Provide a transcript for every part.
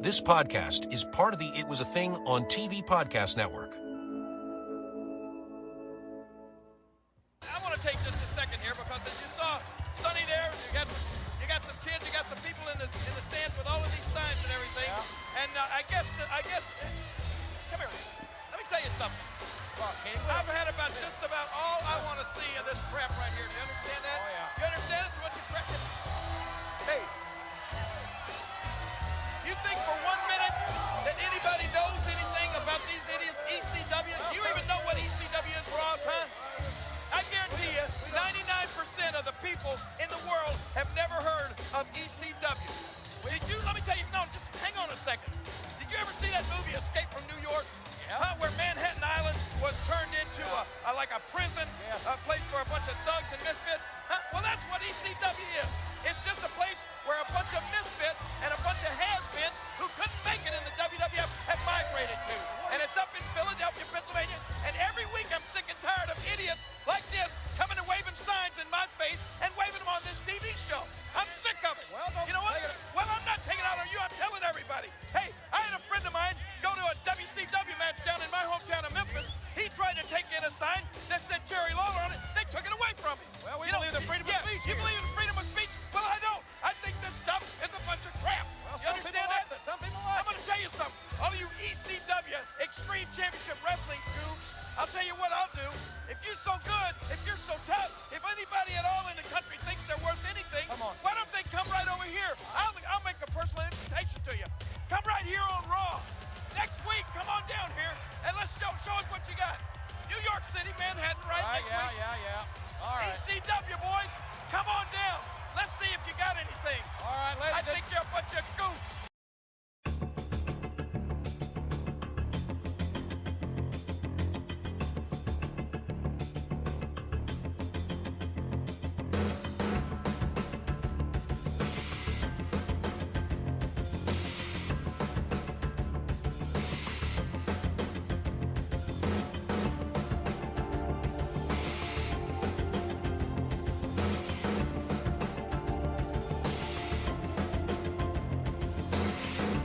This podcast is part of the It Was a Thing on TV podcast network. I want to take just a second here because as you saw Sonny there, you got some kids, you got some people in the stands with all of these signs and everything. Yeah. And I guess, come here. Let me tell you something. I've had about just about all I want to see in this crap right here. Do you understand that? Oh, yeah. You understand it? So what you crap? Hey, you think for 1 minute that anybody knows anything about these idiots, ECW? Do you even know what ECW is, Ross, huh? I guarantee you, 99% of the people in the world have never heard of ECW. Did you? Let me tell you, no, just hang on a second. Did you ever see that movie, Escape from New York? Yeah. Where Manhattan Island was turned into like a prison, yes. A place for a bunch of thugs and misfits? Well, that's what ECW is. It's just a place where a bunch of misfits and a bunch of has-beens who couldn't make it in the WWF have migrated to. And it's up in Philadelphia, Pennsylvania, and every week I'm sick and tired of idiots like this coming and waving signs in my face and waving them on this TV show. I'm sick of it. Well, you know what? Well, I'm not taking it out on you. I'm telling everybody. Hey, I had a friend of mine go to a WCW match down in my hometown of Memphis. He tried to take in a sign that said Jerry Lawler on it. They took it away from him. Well, we believe in freedom of speech. You believe in freedom of speech? Well, I don't. I think this stuff is a bunch of crap. Well, you understand that? Some people like it. I'm going to tell you something. All you ECW Extreme Championship Wrestling goobs, I'll tell you what I'll do. If you're so good, if you're so tough, if anybody at all in the country thinks they're worth anything, why don't they come right over here? I'll make a personal invitation to you. Come right here on Raw. Next week, come on down here and let's show us what you got. New York City, Manhattan, right? Next week. Yeah. All right. ECW, boys, come on down. Let's see if you got anything. All right, I think you're a bunch of goofs.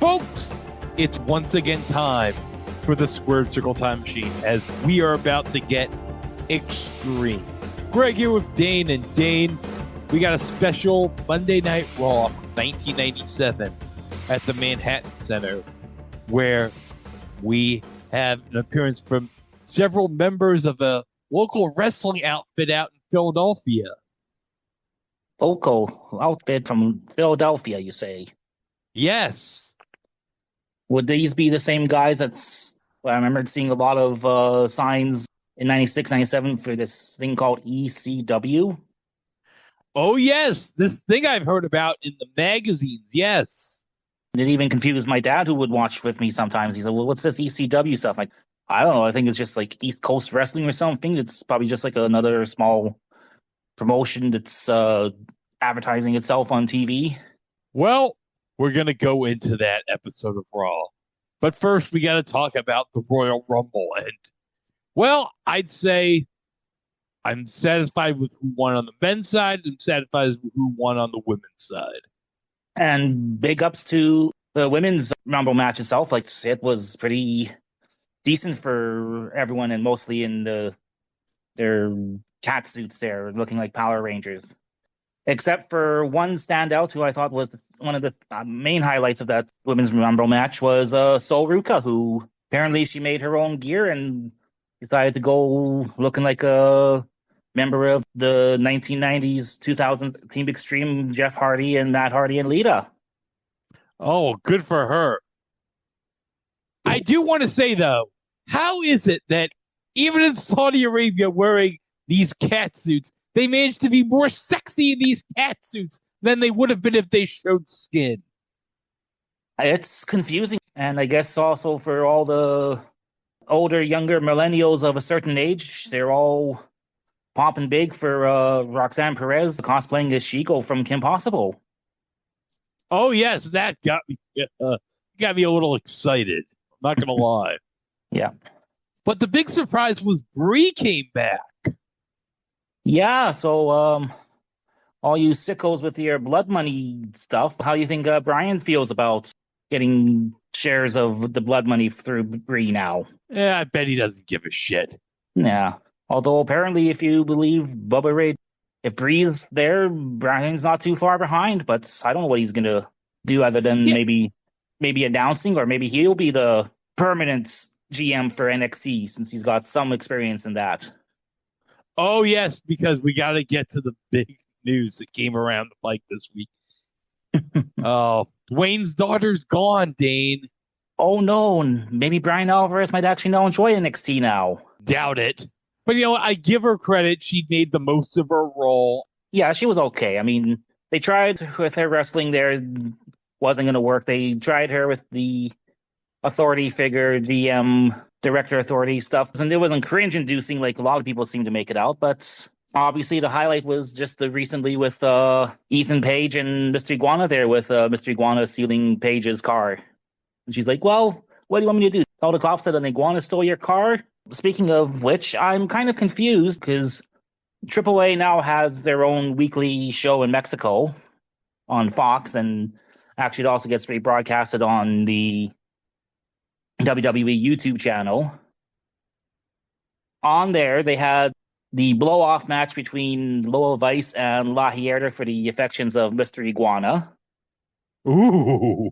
Folks, it's once again time for the Squared Circle Time Machine as we are about to get extreme. Greg here with Dane, and Dane, we got a special Monday Night Raw from 1997 at the Manhattan Center where we have an appearance from several members of a local wrestling outfit out in Philadelphia. Local outfit from Philadelphia, you say? Yes. Would these be the same guys I remember seeing a lot of signs in 96, 97 for this thing called ECW? Oh, yes. This thing I've heard about in the magazines, yes. It even confused my dad, who would watch with me sometimes. He said, well, what's this ECW stuff? Like, I don't know. I think it's just like East Coast Wrestling or something. It's probably just like another small promotion that's advertising itself on TV. Well, we're going to go into that episode of Raw. But first, we got to talk about the Royal Rumble. And, well, I'd say I'm satisfied with who won on the men's side. I'm satisfied with who won on the women's side. And big ups to the women's Rumble match itself. Like, it was pretty decent for everyone, and mostly in their cat suits there, looking like Power Rangers. Except for one standout who I thought was one of the main highlights of that women's Rumble match was Sol Ruca, who apparently she made her own gear and decided to go looking like a member of the 1990s, 2000s Team Extreme, Jeff Hardy and Matt Hardy and Lita. Oh, good for her. I do want to say, though, how is it that even in Saudi Arabia wearing these cat suits, they managed to be more sexy in these cat suits than they would have been if they showed skin? It's confusing. And I guess also for all the older, younger millennials of a certain age, they're all popping big for Roxanne Perez cosplaying as Chico from Kim Possible. Oh, yes, that got me a little excited. I'm not going to lie. Yeah. But the big surprise was Brie came back. Yeah, so all you sickos with your blood money stuff, how do you think Brian feels about getting shares of the blood money through Bree now. Yeah, I bet he doesn't give a shit. Yeah. Although apparently, if you believe Bubba Ray, if Bree's there, Brian's not too far behind. But I don't know what he's gonna do other than maybe announcing, or maybe he'll be the permanent GM for NXT since he's got some experience in that. Oh, yes, because we got to get to the big news that came around the bike this week. Oh, Dwayne's daughter's gone, Dane. Oh no, maybe Brian Alvarez might actually now enjoy NXT now. Doubt it. But you know what? I give her credit. She made the most of her role. Yeah, she was okay. I mean, they tried with her wrestling there, wasn't going to work. They tried her with the authority figure, GM, director authority stuff, and it wasn't cringe-inducing like a lot of people seem to make it out, but obviously the highlight was just recently with Ethan Page and Mr. Iguana there, with Mr. Iguana stealing Page's car. And she's like, well, what do you want me to do? Tell the cops that an iguana stole your car? Speaking of which, I'm kind of confused because AAA now has their own weekly show in Mexico on Fox, and actually it also gets rebroadcasted on the WWE YouTube channel. On there, they had the blow-off match between Loa Vice and La Hierda for the affections of Mr. Iguana. Ooh.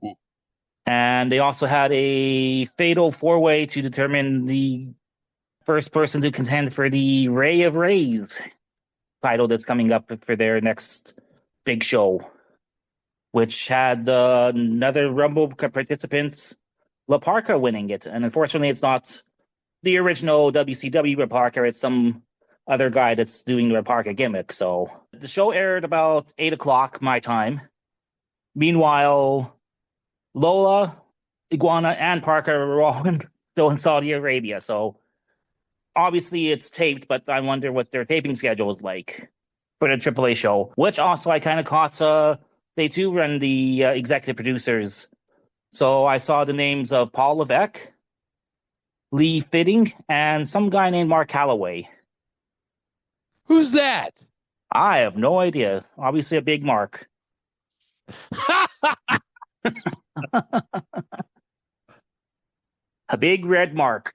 And they also had a fatal four-way to determine the first person to contend for the Ray of Rays title that's coming up for their next big show, which had another Rumble participants, La Parka, winning it. And unfortunately, it's not the original WCW La Parka. It's some other guy that's doing the La Parka gimmick. So the show aired about 8 o'clock my time. Meanwhile, Lola, Iguana, and Parker were all still in Saudi Arabia. So obviously it's taped, but I wonder what their taping schedule is like for the AAA show, which also I kind of caught. They too run the executive producers. So I saw the names of Paul Levesque, Lee Fitting, and some guy named Mark Calloway. Who's that? I have no idea. Obviously a big Mark. A big red mark.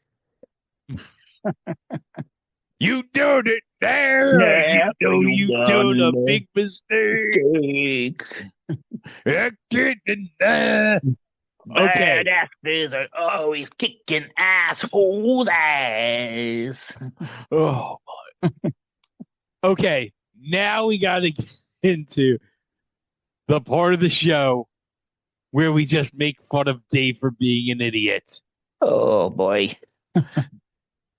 You done it there. Yeah, you know you done a big mistake. Okay. Badasses are always kicking assholes' ass. Oh, my. Okay, now we got to get into the part of the show where we just make fun of Dave for being an idiot. Oh, boy.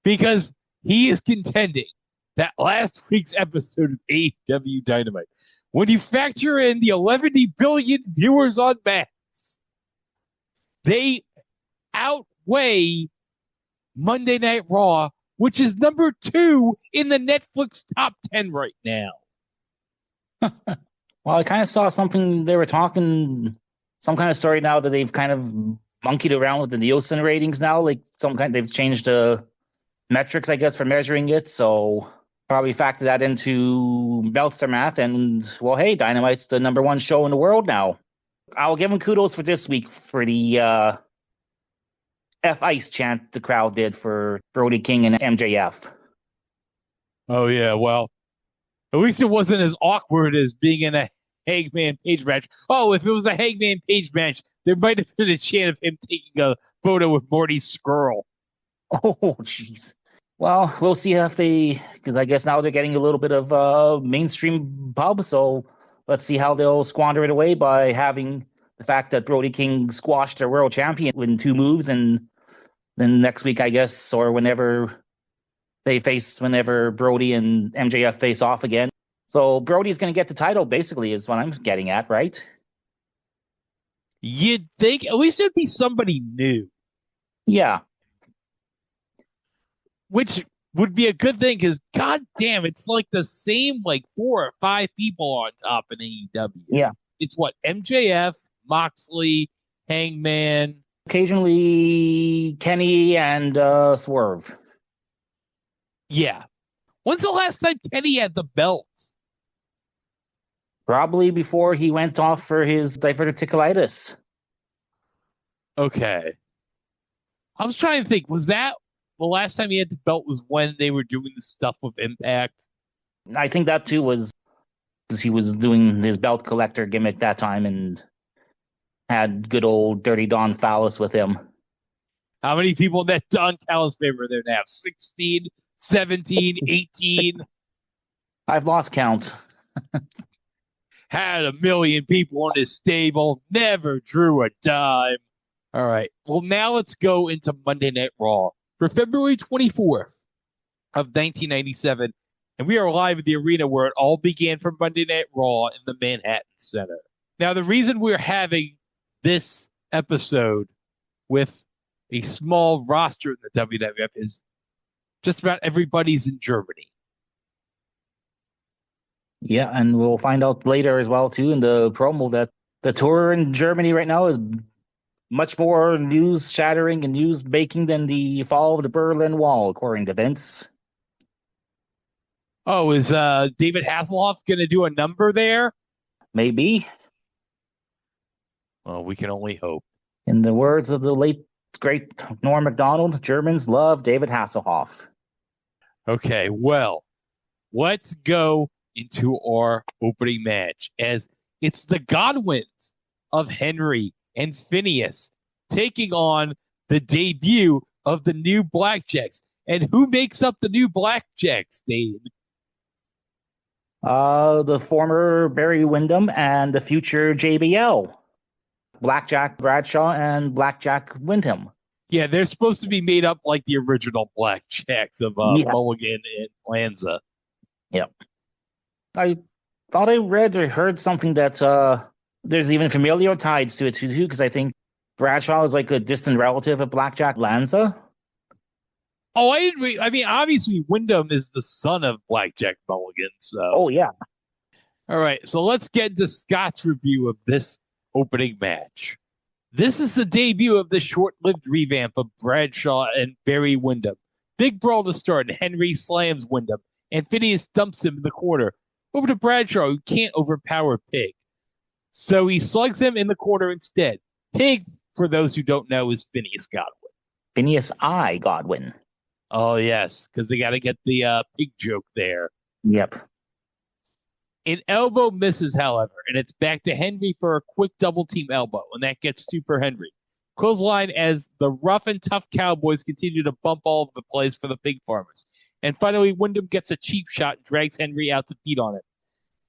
Because he is contending that last week's episode of AEW Dynamite, when you factor in the 11 billion viewers on Max, they outweigh Monday Night Raw, which is number 2 in the Netflix top 10 right now. Well, I kind of saw something they were talking, some kind of story now that they've kind of monkeyed around with the Nielsen ratings now. Like they've changed the metrics, I guess, for measuring it. So probably factor that into Meltzer math. And well, hey, Dynamite's the number 1 show in the world now. I'll give them kudos for this week for the F Ice chant the crowd did for Brody King and MJF. Oh, yeah. Well, at least it wasn't as awkward as being in a Hangman Page match. Oh, if it was a Hangman Page match, there might have been a chant of him taking a photo with Morty Skrull. Oh, jeez. Well, we'll see if because I guess now they're getting a little bit of mainstream pub, so let's see how they'll squander it away by having the fact that Brody King squashed their world champion in 2 moves, and then next week, I guess, or whenever Brody and MJF face off again. So Brody's going to get the title, basically, is what I'm getting at, right? You'd think at least it'd be somebody new. Yeah. Which would be a good thing, because god damn, it's like the same 4 or 5 people on top in AEW. Yeah. It's what? MJF, Moxley, Hangman. Occasionally Kenny and Swerve. Yeah. When's the last time Kenny had the belt? Probably before he went off for his diverticulitis. Okay. I was trying to think, was that the last time he had the belt was when they were doing the stuff with Impact? I think that too was because he was doing his belt collector gimmick that time and had good old Dirty Don Phallus with him. How many people in that Don Callis favor there now? 16, 17, 18? I've lost count. Had a million people in his stable, never drew a dime. All right. Well, now let's go into Monday Night Raw for February 24th of 1997. And we are live at the arena where it all began for Monday Night Raw in the Manhattan Center. Now, the reason we're having this episode with a small roster in the WWF is just about everybody's in Germany. Yeah, and we'll find out later as well, too, in the promo that the tour in Germany right now is much more news-shattering and news-making than the fall of the Berlin Wall, according to Vince. Oh, is David Hasselhoff going to do a number there? Maybe. Well, we can only hope. In the words of the late, great Norm Macdonald, Germans love David Hasselhoff. Okay, well, let's go into our opening match as it's the Godwins of Henry and Phineas taking on the debut of the new Blackjacks. And who makes up the new Blackjacks, Dave? The former Barry Windham and the future JBL. Blackjack Bradshaw and Blackjack Windham. Yeah, they're supposed to be made up like the original Blackjacks of Mulligan and Lanza. Yep. I thought I read or heard something that there's even familial ties to it too, because I think Bradshaw is like a distant relative of Blackjack Lanza. Oh, I mean, obviously, Wyndham is the son of Blackjack Mulligan. So. Oh, yeah. All right, so let's get into Scott's review of this opening match. This is the debut of the short-lived revamp of Bradshaw and Barry Windham. Big brawl to start, and Henry slams Windham, and Phineas dumps him in the corner. Over to Bradshaw, who can't overpower Pig. So he slugs him in the corner instead. Pig, for those who don't know, is Phineas Godwin. Phineas I. Godwin. Oh, yes, because they got to get the pig joke there. Yep. An elbow misses, however, and it's back to Henry for a quick double-team elbow, and that gets two for Henry. Clothesline as the rough and tough Cowboys continue to bump all over the place for the pig farmers. And finally, Wyndham gets a cheap shot and drags Henry out to beat on it.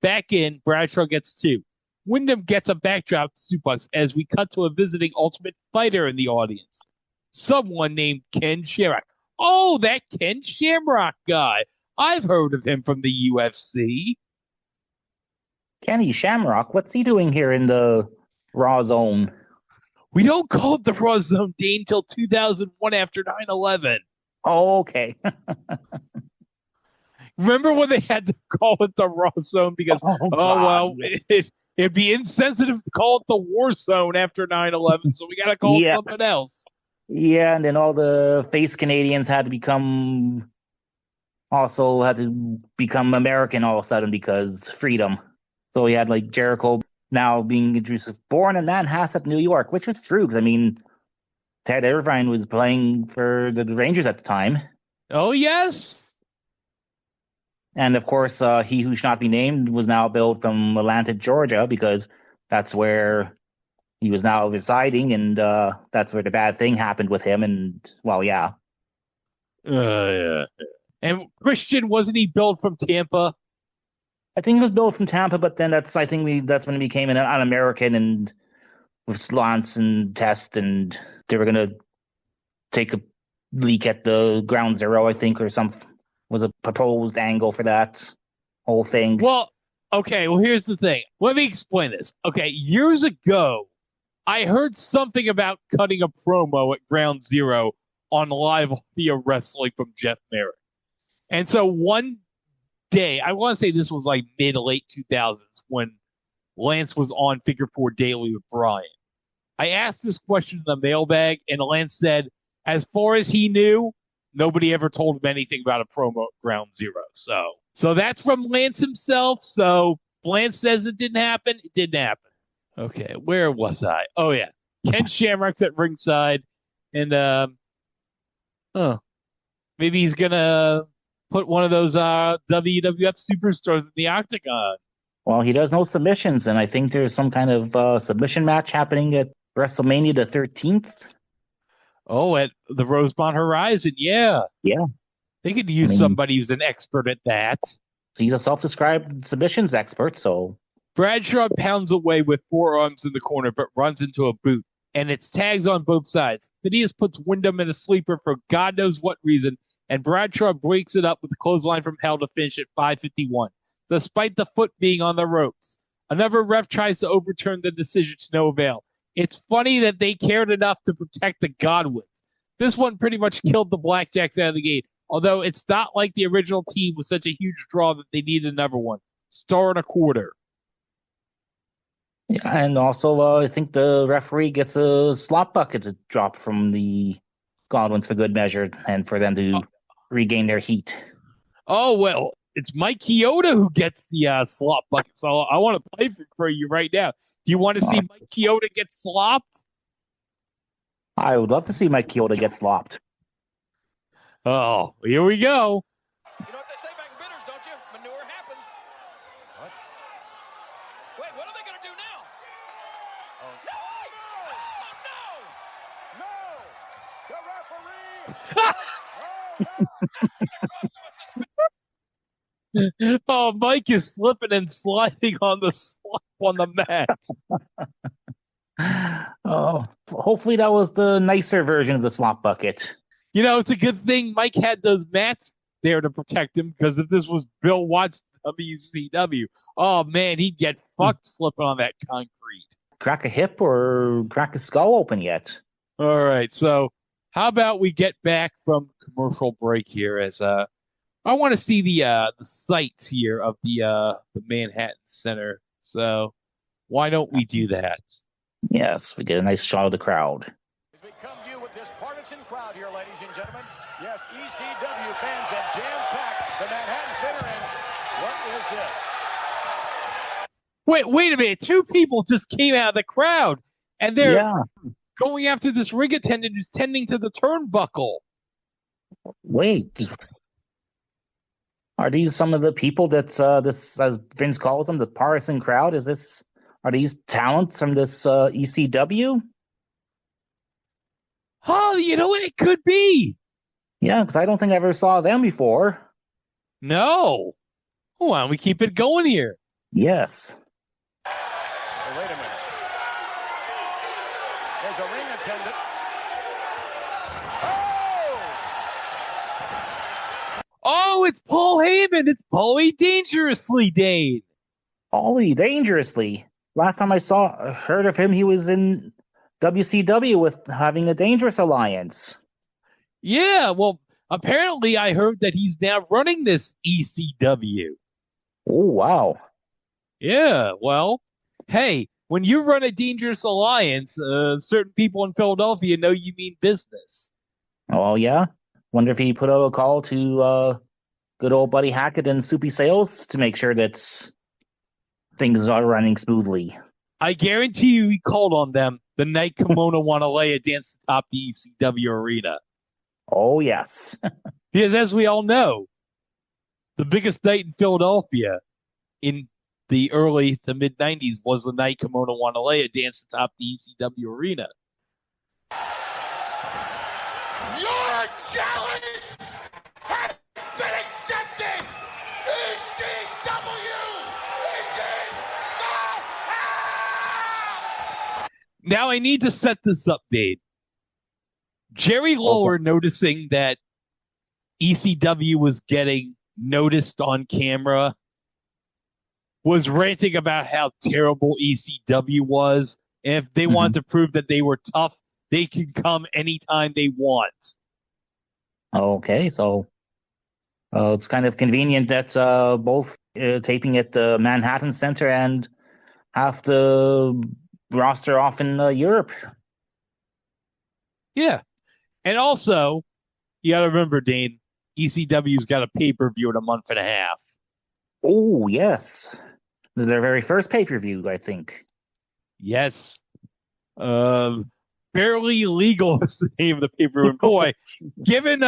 Back in, Bradshaw gets two. Wyndham gets a backdrop suplex as we cut to a visiting Ultimate Fighter in the audience. Someone named Ken Shamrock. Oh, that Ken Shamrock guy. I've heard of him from the UFC. Kenny Shamrock, what's he doing here in the Raw Zone? We don't call it the Raw Zone, Dane, until 2001 after 9/11. Oh, okay. Remember when they had to call it the Raw Zone because, it'd be insensitive to call it the War Zone after 9/11, so we got to call it something else. Yeah, and then all the face Canadians had to become American all of a sudden because freedom. So we had like Jericho now being introduced, born in Manhasset, New York, which was true because I mean, Ted Irvine was playing for the Rangers at the time. Oh, yes. And of course, He Who Should Not Be Named was now billed from Atlanta, Georgia, because that's where he was now residing, and that's where the bad thing happened with him. And, well, yeah. Yeah. And Christian, wasn't he billed from Tampa? I think he was billed from Tampa, but then that's when he became an American and with slants and test, and they were going to take a leak at the Ground Zero, I think, or something. Was a proposed angle for that whole thing. Well, okay, here's the thing. Let me explain this. Okay, years ago, I heard something about cutting a promo at Ground Zero on Live via Wrestling from Jeff Merritt. And so one day, I want to say this was like mid-late 2000s when Lance was on Figure 4 Daily with Brian. I asked this question in the mailbag, and Lance said, as far as he knew, nobody ever told him anything about a promo at Ground Zero. So that's from Lance himself. So Lance says it didn't happen. It didn't happen. Okay, where was I? Oh, yeah. Ken Shamrock's at ringside, and maybe he's gonna put one of those WWF superstars in the octagon. Well, he does no submissions, and I think there's some kind of submission match happening at WrestleMania the 13th. Oh, at the Rosemont Horizon, yeah. Yeah. They could use somebody who's an expert at that. He's a self-described submissions expert, so. Bradshaw pounds away with forearms in the corner, but runs into a boot, and it's tags on both sides. Phineas puts Wyndham in a sleeper for God knows what reason, and Bradshaw breaks it up with a clothesline from hell to finish at 5:51, despite the foot being on the ropes. Another ref tries to overturn the decision to no avail. It's funny that they cared enough to protect the Godwins. This one pretty much killed the Blackjacks out of the gate, although it's not like the original team was such a huge draw that they needed another one. Star and a quarter. Yeah, and also I think the referee gets a slop bucket to drop from the Godwins for good measure and for them to regain their heat. Oh, well, it's Mike Chioda who gets the slop bucket, so I want to play for you right now. Do you want to see Mike Chioda get slopped? I would love to see Mike Chioda get slopped. Oh, here we go. You know what they say back in bidders, don't you? Manure happens. What? Wait, what are they going to do now? Oh. No! No! The referee! Oh, Mike is slipping and sliding on the slop on the mat. Oh, hopefully that was the nicer version of the slop bucket. You know, it's a good thing Mike had those mats there to protect him, because if this was Bill Watts WCW, oh man, he'd get fucked slipping on that concrete. Crack a hip or crack a skull open yet? All right, so how about we get back from commercial break here, as I want to see the sights here of the Manhattan Center. So why don't we do that? Yes, we get a nice shot of the crowd. As we come to you with this partisan crowd here, ladies and gentlemen. Yes, ECW fans have jam-packed the Manhattan Center, and what is this? Wait a minute. Two people just came out of the crowd, and they're going after this ring attendant who's tending to the turnbuckle. Wait. Are these some of the people that this, as Vince calls them, the partisan crowd? Are these talents from this ECW? Oh, you know what? It could be. Yeah, because I don't think I ever saw them before. No. Why don't we keep it going here? Yes. Oh, wait a minute. There's a ring attendant. Oh, it's Paul Heyman. It's Paulie Dangerously, Dane. Paulie Dangerously. Last time I heard of him, he was in WCW with having a Dangerous Alliance. Yeah, well, apparently I heard that he's now running this ECW. Oh, wow. Yeah, well, hey, when you run a Dangerous Alliance, certain people in Philadelphia know you mean business. Oh, yeah? Wonder if he put out a call to good old Buddy Hackett and Soupy Sales to make sure that things are running smoothly. I guarantee you he called on them the night Kimono Wanalea danced atop the ECW arena. Oh, yes. Because as we all know, the biggest night in Philadelphia in the early to mid-90s was the night Kimono Wanalea danced atop the ECW arena. Your challenge has been accepted! ECW is in the house! Now I need to set this up, Dave. Jerry Lawler, noticing that ECW was getting noticed on camera, was ranting about how terrible ECW was. And if they wanted to prove that they were tough, they can come anytime they want. Okay, so it's kind of convenient that both taping at the Manhattan Center and half the roster off in Europe. Yeah. And also, you got to remember, Dane, ECW's got a pay-per-view in a month and a half. Oh, yes. Their very first pay-per-view, I think. Yes. Barely Legal is the name of the paper. And boy, given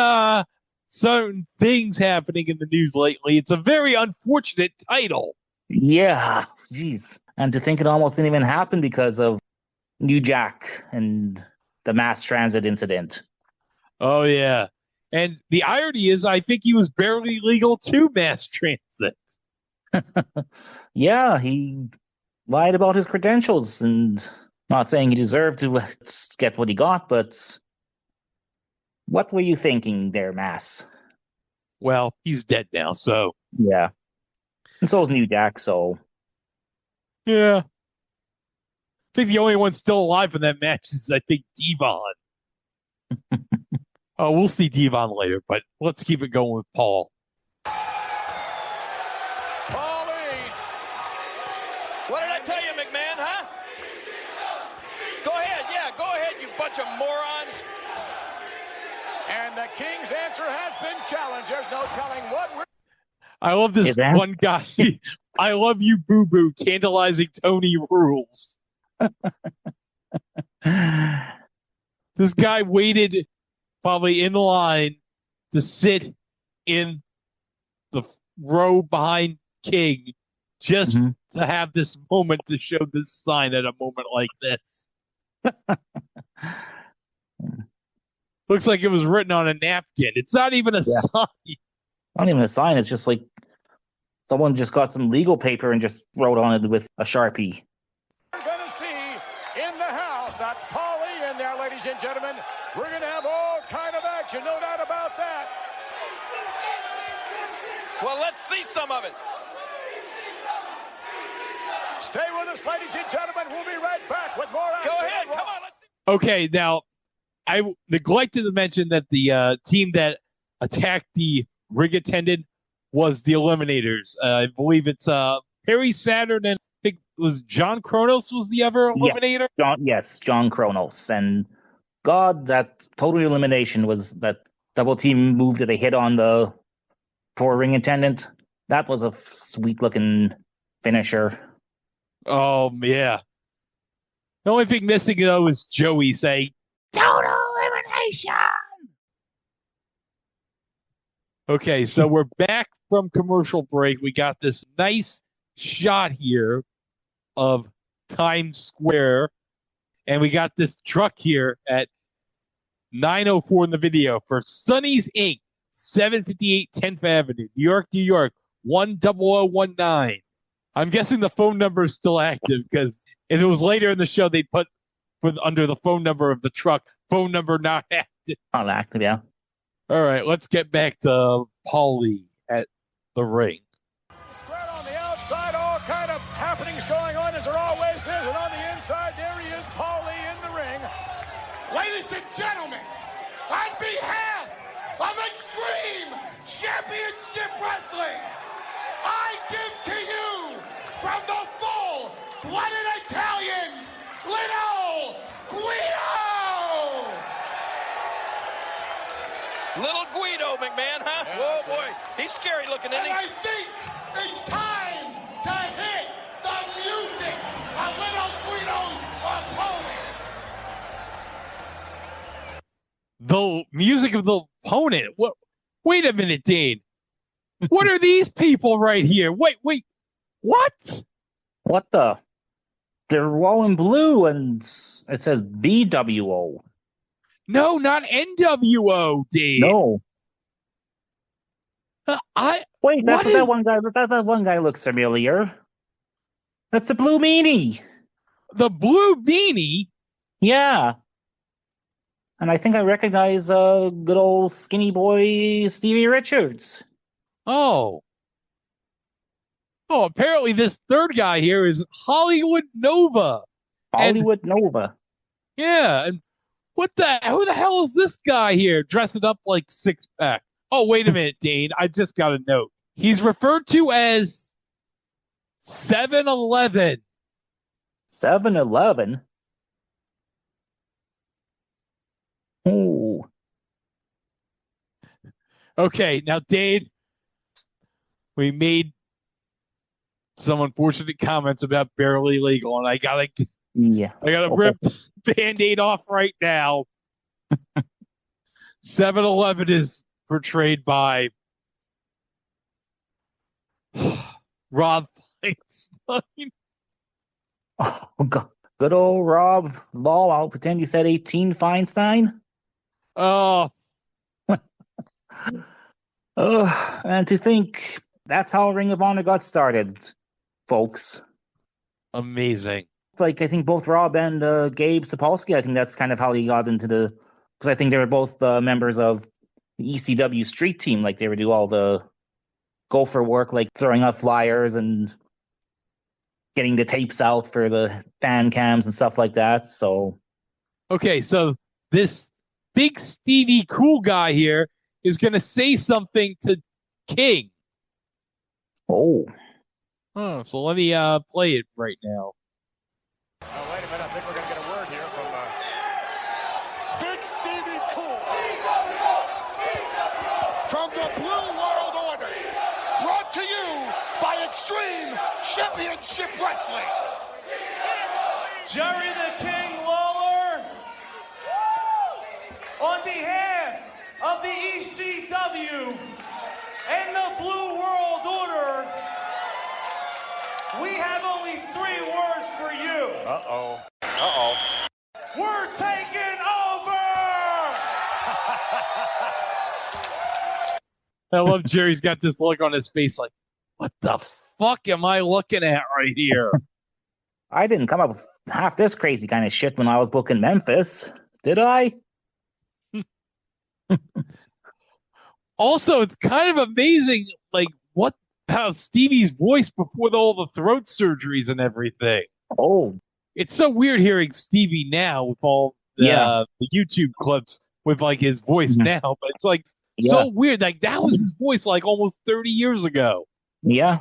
certain things happening in the news lately, it's a very unfortunate title. Yeah, jeez. And to think it almost didn't even happen because of New Jack and the mass transit incident. Oh, yeah. And the irony is, I think he was barely legal to mass transit. Yeah, he lied about his credentials, and not saying he deserved to get what he got, but what were you thinking there, Mass? Well, he's dead now, so. Yeah. And so is New Jack, so. Yeah. I think the only one still alive in that match is, I think, Devon. Oh, we'll see Devon later, but let's keep it going with Paul. What did I tell you, McMahon, huh? Go ahead, go ahead, you bunch of morons. And the King's answer has been challenged. There's no telling what. I love this one guy. I love you, Boo Boo, tantalizing Tony rules. This guy waited probably in line to sit in the row behind King just to have this moment to show this sign at a moment like this. Looks like it was written on a napkin. It's not even a sign. Not even a sign. It's just like someone just got some legal paper and just wrote on it with a Sharpie. We're going to see in the house. That's Paulie in there, ladies and gentlemen. We're going to have all kind of action. No doubt about that. Well, let's see some of it. Stay with us, ladies and gentlemen. We'll be right back with more action. Go ahead. Come on. Okay, now, I neglected to mention that the team that attacked the ring attendant was the Eliminators. I believe it's Perry Saturn and I think it was John Kronos was the other Eliminator? John Kronos. And God, that total elimination was that double team move that they hit on the poor ring attendant. That was a sweet-looking finisher. Oh, yeah. The only thing missing, though, is Joey saying, "Total elimination!" Okay, so we're back from commercial break. We got this nice shot here of Times Square, and we got this truck here at 9:04 in the video for Sonny's Inc., 758 10th Avenue, New York, New York, 10019. I'm guessing the phone number is still active because if it was later in the show, they'd put under the phone number of the truck, phone number not active. Not active, yeah. All right, let's get back to Paulie at the ring. Square on the outside, all kind of happenings going on as there always is. And on the inside, there he is, Paulie in the ring. Ladies and gentlemen, on behalf of Extreme Championship Wrestling, I give to you from the full-blooded Italians, Little Guido! Little Guido, McMahon, huh? Yeah, whoa, boy. He's scary looking, isn't And he? I think it's time to hit the music of Little Guido's opponent. The music of the opponent. What? Wait a minute, Dane. What are these people right here? Wait. What? What the? They're all in blue, and it says BWO. No, not NWO, Dane. No. Wait, what is- that one guy. That one guy looks familiar. That's the blue meanie. The blue beanie. Yeah. And I think I recognize good old skinny boy Stevie Richards. Oh, apparently this third guy here is Hollywood Nova. Hollywood Nova. Yeah, and who the hell is this guy here dressing up like Six Pack? Oh, wait a minute, Dane. I just got a note. He's referred to as 7-Eleven. 7-Eleven? Oh. Okay, now, Dane, we made some unfortunate comments about Barely Legal, and I gotta Yeah. I gotta rip the Band-Aid off right now. 7-Eleven is portrayed by Rob Feinstein. Oh, good old Rob Law. I'll pretend you said 18 Feinstein. Oh, And to think that's how Ring of Honor got started, folks. amazing. Like, I think both Rob and Gabe Sapolsky, I think that's kind of how he got into because I think they were both members of the ECW street team. Like, they would do all the gopher work, like throwing out flyers and getting the tapes out for the fan cams and stuff like that. So, Okay, so this big Stevie cool guy here is going to say something to King. oh, So let me play it right now. Oh, wait a minute. I think we're going to get a word here from Big Stevie Cool. From the Blue World Order, brought to you by Extreme Championship Wrestling. Jerry the King Lawler, on behalf of the ECW and the Blue World Order, we have only 3 words for you. Uh-oh. Uh-oh. We're taking over! I love Jerry's got this look on his face like, what the fuck am I looking at right here? I didn't come up with half this crazy kind of shit when I was booking Memphis, did I? Also, it's kind of amazing, like, how Stevie's voice before all the throat surgeries and everything. Oh, It's so weird hearing Stevie now with all the YouTube clips with like his voice now, but it's like so weird. Like that was his voice like almost 30 years ago. yeah.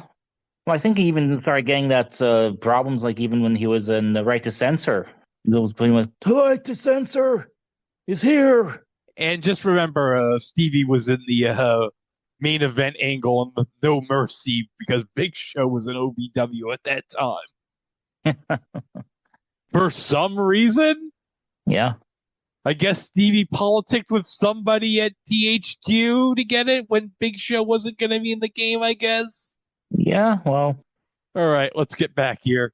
Well, I think he even started getting that problems like even when he was in the Right to Censor. Those pretty much, the Right to Censor is here. And just remember, Stevie was in the main event angle on the No Mercy because Big Show was in OVW at that time. For some reason, Yeah. I guess Stevie politicked with somebody at THQ to get it when Big Show wasn't going to be in the game, I guess. Yeah, well, All right, let's get back here.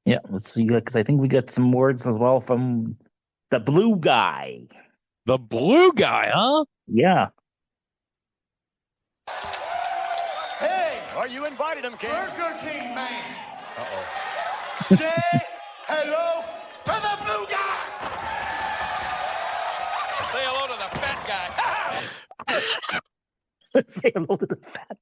yeah, let's see, because I think we got some words as well from the blue guy. The blue guy, huh? Yeah. Hey, Well, you invited him, King. Burger King man, Uh-oh. say hello to the blue guy. Say hello to the fat guy. Say hello to the fat.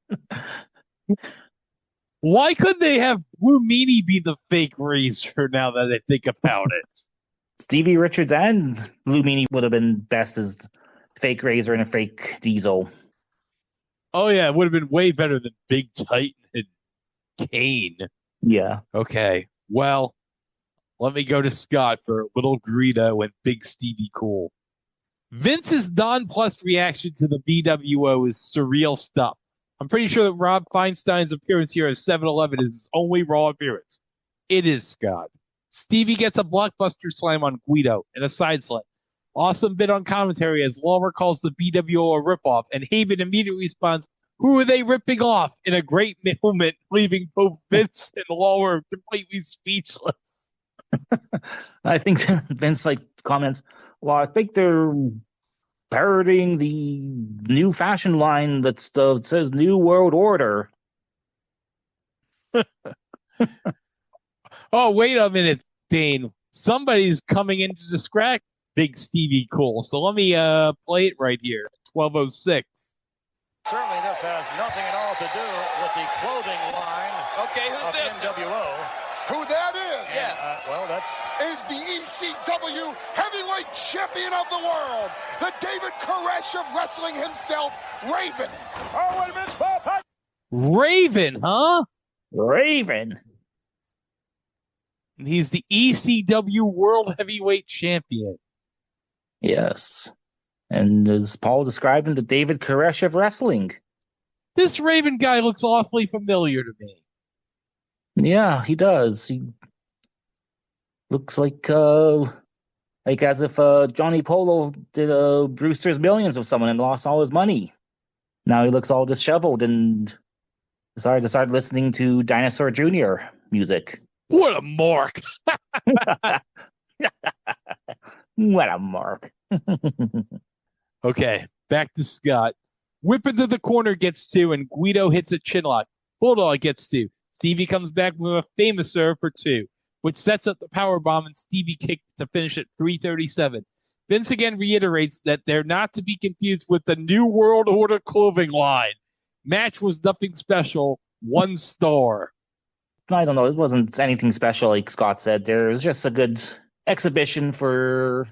Why could they have Blue Meanie be the fake Razor now that I think about it? Stevie Richards and Blue Meanie would have been best as fake Razor and a fake Diesel. Oh, yeah, it would have been way better than Big Titan and Kane. Yeah. Okay, well, let me go to Scott for Little Greedo and Big Stevie Cool. Vince's nonplussed reaction to the BWO is surreal stuff. I'm pretty sure that Rob Feinstein's appearance here at 7-Eleven is his only Raw appearance. It is, Scott. Stevie gets a blockbuster slam on Guido and a side slam. Awesome bit on commentary as Lawler calls the BWO a ripoff, and Haven immediately responds, "Who are they ripping off?" in a great moment, leaving both Vince and Lawler completely speechless. I think Vince like comments, well, I think they're parodying the new fashion line that says New World Order. Oh, wait a minute, Dane. Somebody's coming in to distract Big Stevie Cool. So let me play it right here. 12:06. Certainly this has nothing at all to do with the clothing line Okay, who of says that? NWO. Who that is? Yeah. Well, that's... Is the ECW heavyweight champion of the world, the David Koresh of wrestling himself, Raven. Oh, wait a minute, Paul Pat. Raven, huh? Raven. And he's the ECW World Heavyweight Champion. Yes. And as Paul described him, the David Koresh of wrestling. This Raven guy looks awfully familiar to me. Yeah, he does. Looks like as if Johnny Polo did Brewster's Millions with someone and lost all his money. Now he looks all disheveled and decided to start listening to Dinosaur Jr. music. What a mark. What a mark. Okay, back to Scott. Whip into the corner gets 2, and Guido hits a chin lock. Bulldog gets 2. Stevie comes back with a famous serve for 2, which sets up the power bomb and Stevie kick to finish at 3:37. Vince again reiterates that they're not to be confused with the New World Order clothing line. Match was nothing special. 1 star. I don't know. It wasn't anything special, like Scott said. There was just a good exhibition for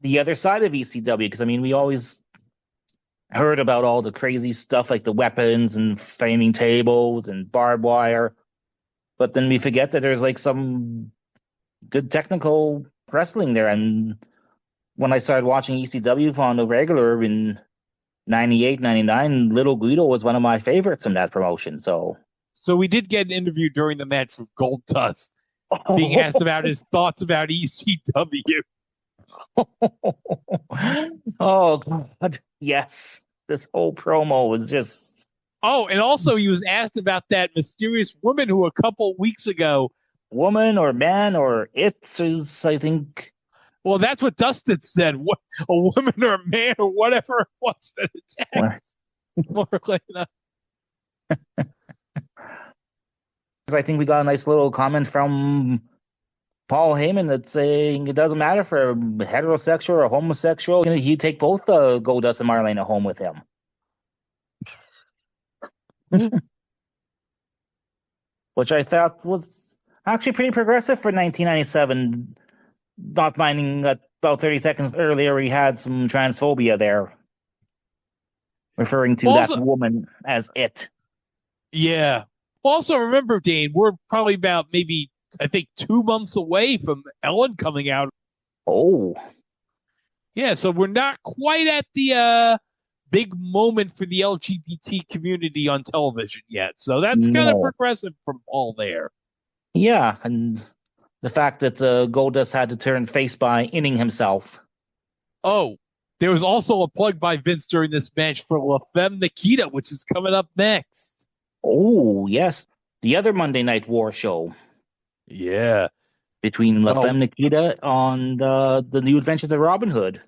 the other side of ECW. Because, I mean, we always heard about all the crazy stuff like the weapons and flaming tables and barbed wire. But then we forget that there's like some good technical wrestling there. And when I started watching ECW on the regular in 98, 99, Little Guido was one of my favorites in that promotion. So we did get an interview during the match with Goldust being asked about his thoughts about ECW. Oh, God. Yes. This whole promo was just... Oh, and also he was asked about that mysterious woman who a couple weeks ago... Woman or man or it is, I think... Well, that's what Dustin said. What, a woman or a man or whatever it was that attacked. More later. I think we got a nice little comment from Paul Heyman that's saying it doesn't matter for heterosexual or homosexual. He'd take both Goldust and Marlena home with him. Which I thought was actually pretty progressive for 1997. Not minding that about 30 seconds earlier he had some transphobia there. Referring to that woman as it. Yeah. Also, remember, Dane, we're probably about maybe, I think, 2 months away from Ellen coming out. Oh. Yeah, so we're not quite at the big moment for the LGBT community on television yet. So that's kind of progressive from Paul there. Yeah, and the fact that Goldust had to turn face by inning himself. Oh, there was also a plug by Vince during this match for La Femme Nikita, which is coming up next. Oh, yes. The other Monday Night War show. Yeah. Between La Femme Nikita on the New Adventures of Robin Hood.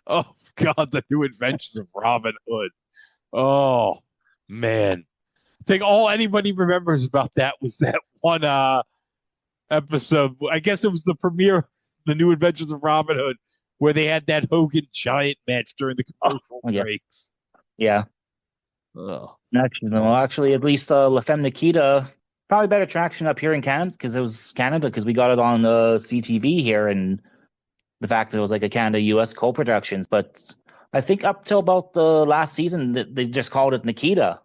Oh, God, the New Adventures of Robin Hood. Oh, man. I think all anybody remembers about that was that one episode. I guess it was the premiere of the New Adventures of Robin Hood where they had that Hogan Giant match during the commercial breaks. Yeah. Oh. Actually, at least La Femme Nikita, probably better traction up here in Canada because it was Canada because we got it on CTV here and the fact that it was like a Canada-US co-production. But I think up till about the last season, they just called it Nikita.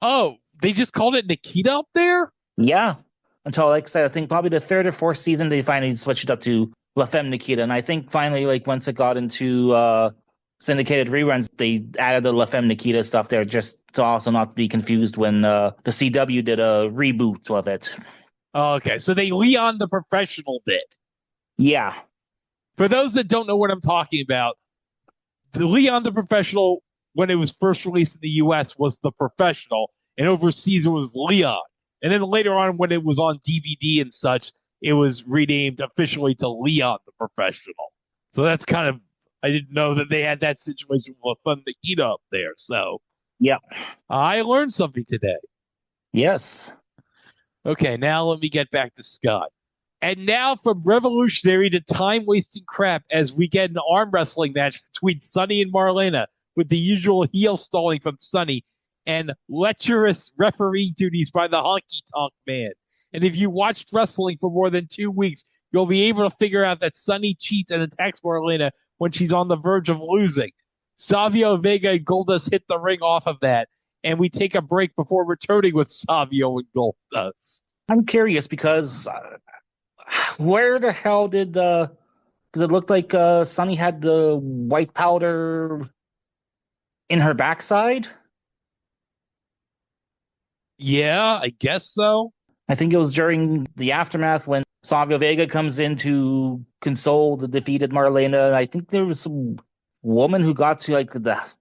Oh, they just called it Nikita up there? Yeah. Until, like I said, I think probably the 3rd or 4th season, they finally switched it up to La Femme Nikita. And I think finally, like once it got into syndicated reruns, they added the La Femme Nikita stuff there just to also not be confused when the CW did a reboot of it. Oh, okay, so they Leon the Professional bit. Yeah. For those that don't know what I'm talking about, the Leon the Professional, when it was first released in the U.S., was The Professional, and overseas it was Leon. And then later on, when it was on DVD and such, it was renamed officially to Leon the Professional. So that's kind of, I didn't know that they had that situation with La Femme Nikita up there. So, yeah. I learned something today. Yes. Okay, now let me get back to Scott. And now from revolutionary to time-wasting crap as we get an arm wrestling match between Sonny and Marlena with the usual heel stalling from Sonny and lecherous referee duties by the honky-tonk man. And if you watched wrestling for more than 2 weeks, you'll be able to figure out that Sonny cheats and attacks Marlena when she's on the verge of losing. Savio Vega and Goldust hit the ring off of that, and we take a break before returning with Savio and Goldust. I'm curious because where the hell did because it looked like Sonny had the white powder in her backside? Yeah, I guess so. I think it was during the aftermath when Savio Vega comes in to console the defeated Marlena. I think there was some woman who got to like the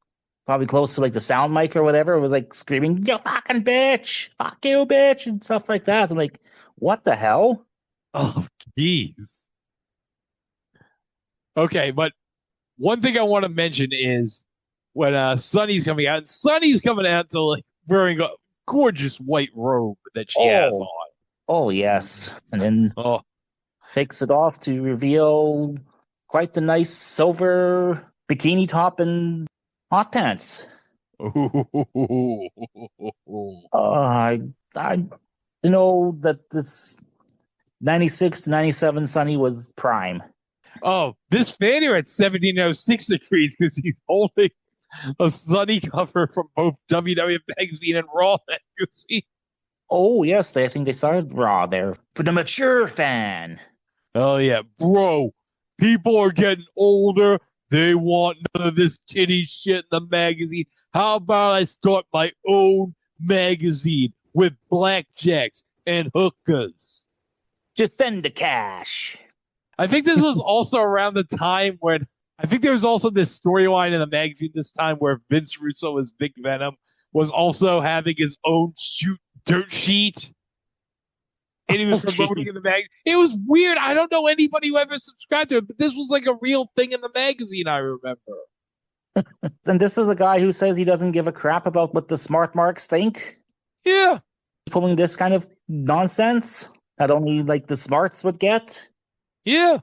probably close to like the sound mic or whatever, was like screaming, "You fucking bitch! Fuck you, bitch!" and stuff like that. I'm like, what the hell? Oh, jeez. Okay, but one thing I want to mention is when Sunny's coming out, and Sunny's coming out to like wearing a gorgeous white robe that she has Oh, on. oh yes. And then Oh, takes it off to reveal quite the nice silver bikini top and hot pants. I know that this 96 to 97 Sunny was prime. oh, this fan here at 1706 degrees because he's holding a Sunny cover from both WWF Magazine and Raw Magazine. Oh yes, I think they started Raw there for the mature fan. Oh yeah, bro. People are getting older. They want none of this kitty shit in the magazine. How about I start my own magazine with blackjacks and hookahs? Just send the cash. I think this was also around the time when I think there was also this storyline in the magazine this time where Vince Russo as Big Venom was also having his own dirt sheet. And he was promoting in the magazine. It was weird. I don't know anybody who ever subscribed to it, but this was like a real thing in the magazine, I remember. And this is a guy who says he doesn't give a crap about what the smart marks think. Yeah. Pulling this kind of nonsense that only like the smarts would get. Yeah.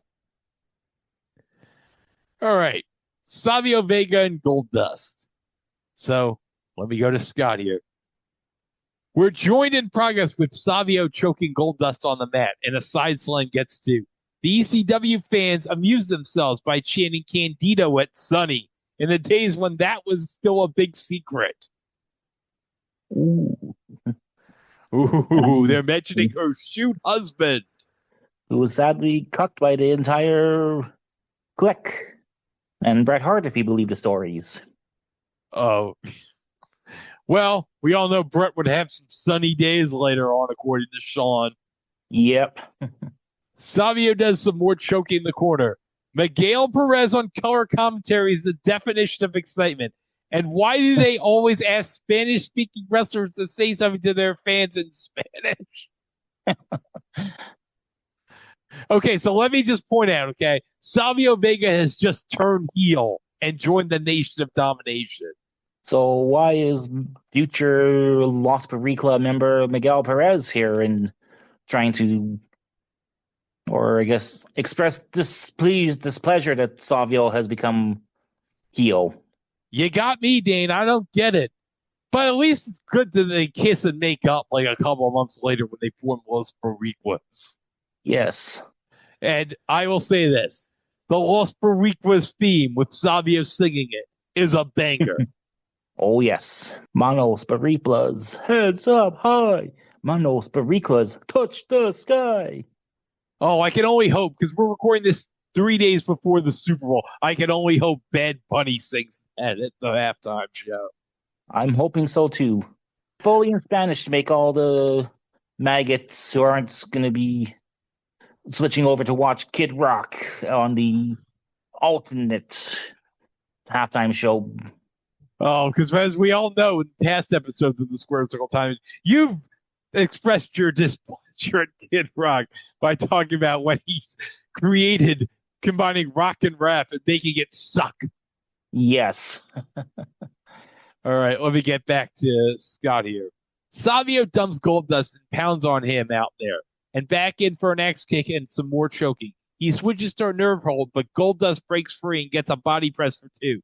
All right. Savio Vega and Goldust. So let me go to Scott here. We're joined in progress with Savio choking Goldust on the mat, and a side slam gets two. The ECW fans amuse themselves by chanting Candido at Sunny in the days when that was still a big secret. Ooh. Ooh, they're mentioning her shoot husband. Who was sadly cucked by the entire clique. And Bret Hart, if you believe the stories. Oh. Well, we all know Bret would have some sunny days later on, according to Sean. Yep. Savio does some more choking in the corner. Miguel Perez on color commentary is the definition of excitement. And why do they always ask Spanish-speaking wrestlers to say something to their fans in Spanish? Okay, so let me just point out, okay? Savio Vega has just turned heel and joined the Nation of Domination. So why is future Los Pericla member Miguel Perez here and trying to, or I guess, express displeasure that Savio has become heel? You got me, Dane. I don't get it. But at least it's good that they kiss and make up like a couple of months later when they form Los Pericuas. Yes. And I will say this. The Los Pericuas theme with Savio singing it is a banger. Oh, yes. Manos Periclas, heads up high. Manos Periclas, touch the sky. Oh, I can only hope, because we're recording this 3 days before the Super Bowl. I can only hope Bad Bunny sings that at the halftime show. I'm hoping so, too. Fully in Spanish to make all the maggots who aren't going to be switching over to watch Kid Rock on the alternate halftime show. Oh, because as we all know in past episodes of the Square Circle Time, you've expressed your displeasure at Kid Rock by talking about what he's created, combining rock and rap and making it suck. Yes. All right, let me get back to Scott here. Savio dumps Goldust and pounds on him out there, and back in for an axe kick and some more choking. He switches to a nerve hold, but Goldust breaks free and gets a body press for two.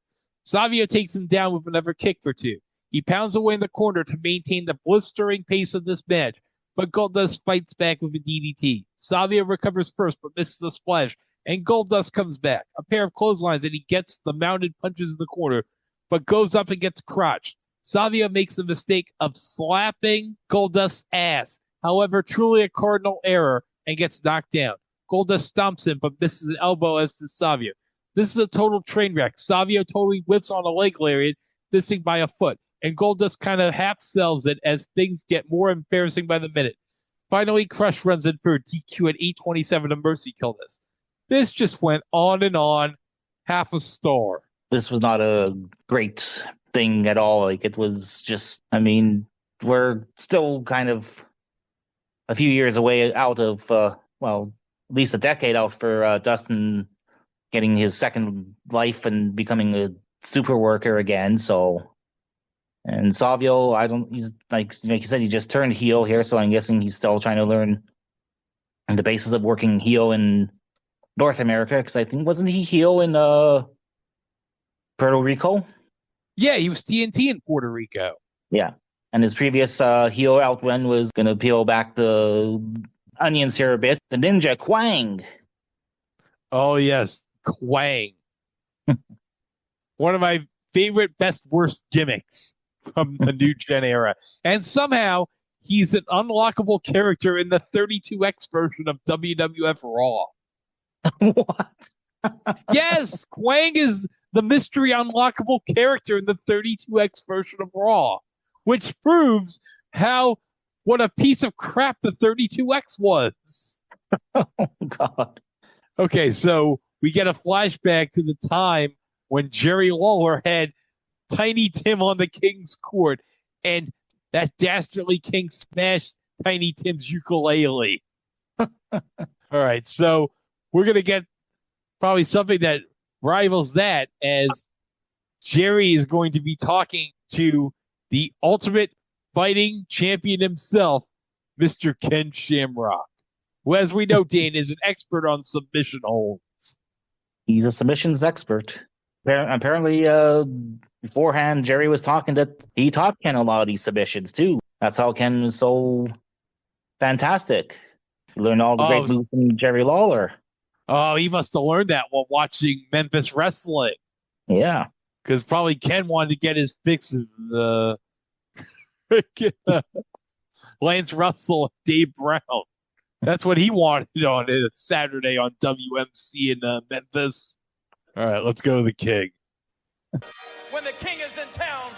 Savio takes him down with another kick for two. He pounds away in the corner to maintain the blistering pace of this match, but Goldust fights back with a DDT. Savio recovers first, but misses a splash, and Goldust comes back. A pair of clotheslines, and he gets the mounted punches in the corner, but goes up and gets crotched. Savio makes the mistake of slapping Goldust's ass, however, truly a cardinal error, and gets knocked down. Goldust stomps him, but misses an elbow as to Savio. This is a total train wreck. Savio totally whips on a leg lariat, missing by a foot, and Goldust kind of half sells it as things get more embarrassing by the minute. Finally, Crush runs in for a DQ at 8:27 to Mercy kill this. This just went on and on, half a star. This was not a great thing at all. Like, it was just, I mean, we're still kind of a few years away out of, well, at least a decade out for Dustin getting his second life and becoming a super worker again. So, and Savio, he's like you said, he just turned heel here. So I'm guessing he's still trying to learn the basis of working heel in North America. Because I think, wasn't he heel in Puerto Rico? Yeah, he was TNT in Puerto Rico. Yeah. And his previous heel out win was going to peel back the onions here a bit. The Ninja Quang. Oh, yes. Quang. One of my favorite, best, worst gimmicks from the New Gen era. And somehow he's an unlockable character in the 32X version of WWF Raw. What? Yes, Quang is the mystery unlockable character in the 32X version of Raw, which proves what a piece of crap the 32X was. Oh, God. Okay, so we get a flashback to the time when Jerry Lawler had Tiny Tim on the King's court, and that dastardly king smashed Tiny Tim's ukulele. All right, so we're going to get probably something that rivals that, as Jerry is going to be talking to the Ultimate Fighting Champion himself, Mr. Ken Shamrock, who, as we know, Dane, is an expert on submission holds. He's a submissions expert. Apparently, beforehand, Jerry was talking that he taught Ken a lot of these submissions, too. That's how Ken was so fantastic. He learned all the great moves from Jerry Lawler. Oh, he must have learned that while watching Memphis Wrestling. Yeah. Because probably Ken wanted to get his fix of the Lance Russell and Dave Brown. That's what he wanted on a Saturday on WMC in Memphis. All right, let's go to the King. When the King is in town,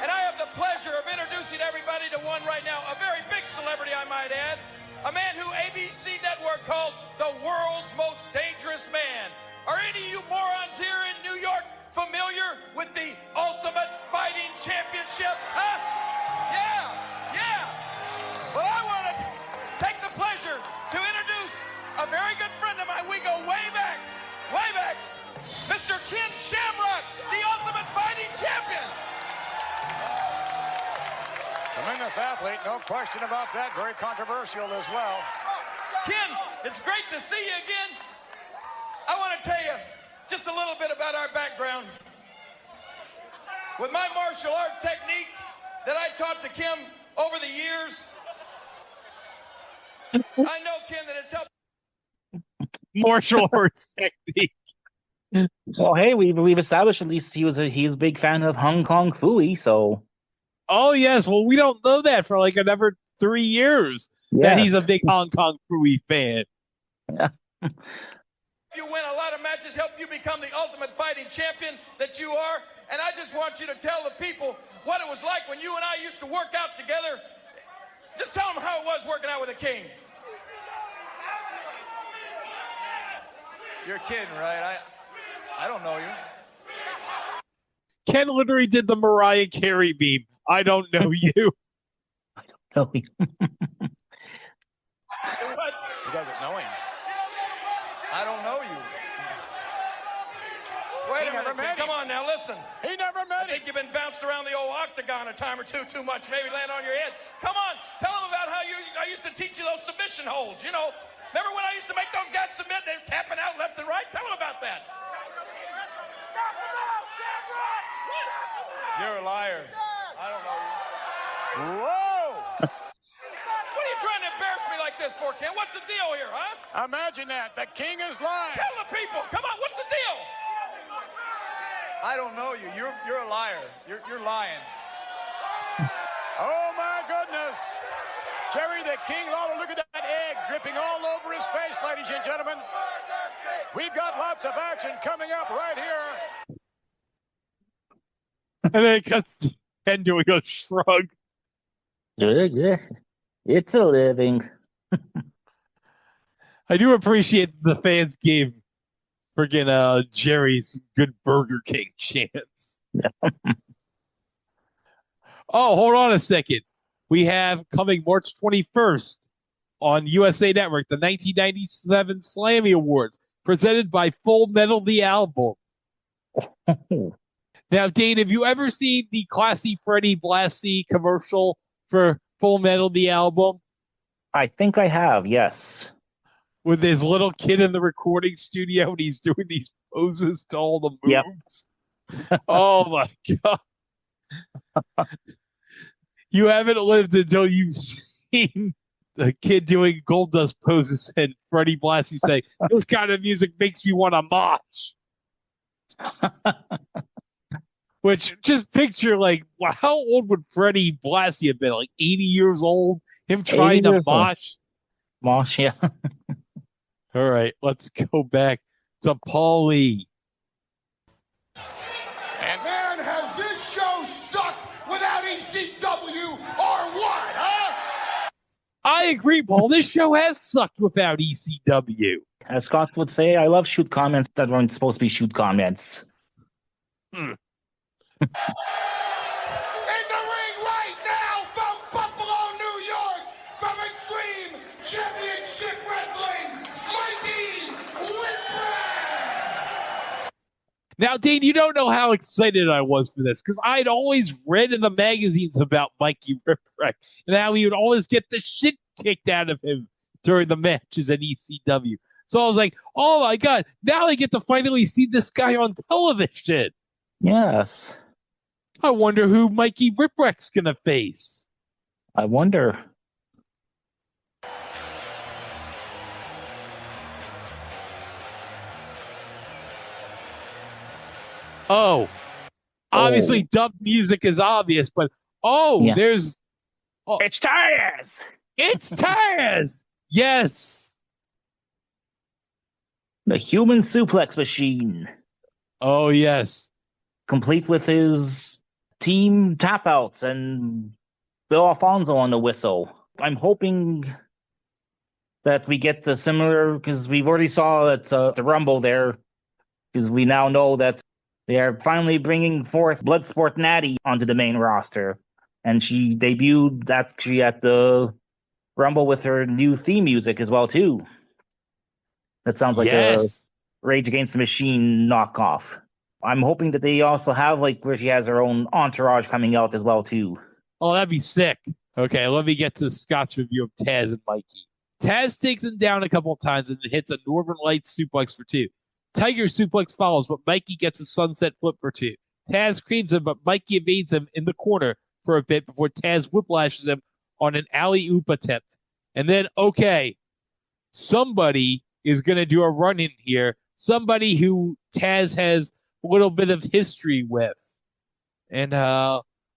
and I have the pleasure of introducing everybody to one right now, a very big celebrity, I might add, a man who ABC Network called the world's most dangerous man. Are any of you morons here in New York familiar with the Ultimate Fighting Championship? Huh? Yeah. Well, I want to take the pleasure to introduce a very good friend of mine. We go way back. Mr. Ken Shamrock, the Ultimate Fighting Champion. Tremendous athlete, no question about that. Very controversial as well. Ken, it's great to see you again. I want to tell you just a little bit about our background. With my martial art technique that I taught to Kim over the years, I know, Ken, that it's helped. Martial arts technique. Well, hey, we've established at least he's a big fan of Hong Kong Phooey, so. Oh, yes. Well, we don't know that for like another 3 years that he's a big Hong Kong Phooey fan. Yeah. You win a lot of matches, help you become the Ultimate Fighting Champion that you are. And I just want you to tell the people what it was like when you and I used to work out together. Just tell them how it was working out with the King. You're kidding, right? I don't know you. Ken literally did the Mariah Carey meme. I don't know you. No, You guys know him. I don't know you. Wait a never minute, met King. Come him. on now, listen. He never I met him. think you've been bounced around the old octagon a time or two too much. Maybe land on your head. Come on, tell them about how I used to teach you those submission holds. You know, remember when I used to make those guys submit? They're tapping out left and right. Tell them about that. You're a liar. I don't know you. Whoa! What are you trying to embarrass me like this for, Ken? What's the deal here, huh? Imagine that. The King is lying. Tell the people. Come on, what's the deal? I don't know you. You're a liar. You're lying. Oh my goodness. Jerry the King Lawler, look at that egg dripping all over his face, ladies and gentlemen. We've got lots of action coming up right here. And then it cuts to Ken doing a shrug. Yeah. It's a living. I do appreciate the fans gave friggin' Jerry's good Burger King chance. Oh, hold on a second. We have coming March 21st on USA Network, the 1997 Slammy Awards, presented by Full Metal the Album. Now, Dane, have you ever seen the Classy Freddie Blassie commercial for Full Metal the Album? I think I have, yes. With his little kid in the recording studio and he's doing these poses to all the moves. Yep. Oh my God. You haven't lived until you've seen the kid doing gold dust poses and Freddie Blassie say, "This kind of music makes me want to mosh." Which, just picture, like, how old would Freddie Blassie have been? Like 80 years old? Him trying to mosh? Mosh, yeah. All right, let's go back to Paulie. And man, has this show sucked without ECW or what, huh? I agree, Paul. This show has sucked without ECW. As Scott would say, I love shoot comments that weren't supposed to be shoot comments. In the ring right now from Buffalo, New York, from Extreme Championship Wrestling, Mikey Whipwreck. Now, Dane, you don't know how excited I was for this because I'd always read in the magazines about Mikey Whipwreck and how he would always get the shit kicked out of him during the matches at ECW. So I was like, oh my God, now I get to finally see this guy on television. Yes. I wonder who Mikey Whipwreck's going to face. I wonder. Oh, obviously dub music is obvious, but there's... Oh, it's Taz! It's Taz! Yes! The human suplex machine. Oh, yes. Complete with his team tap outs and Bill Alfonso on the whistle. I'm hoping that we get the similar, because we've already saw that the Rumble there, because we now know that they are finally bringing forth Bloodsport Natty onto the main roster. And she debuted actually at the Rumble with her new theme music as well, too. That sounds like a Rage Against the Machine knockoff. I'm hoping that they also have, like, where she has her own entourage coming out as well, too. Oh, that'd be sick. Okay, let me get to Scott's review of Taz and Mikey. Taz takes him down a couple of times and hits a Northern Lights suplex for 2. Tiger suplex follows, but Mikey gets a sunset flip for 2. Taz creams him, but Mikey evades him in the corner for a bit before Taz whiplashes him on an alley-oop attempt. And then, somebody is going to do a run-in here. Somebody who Taz has a little bit of history with. And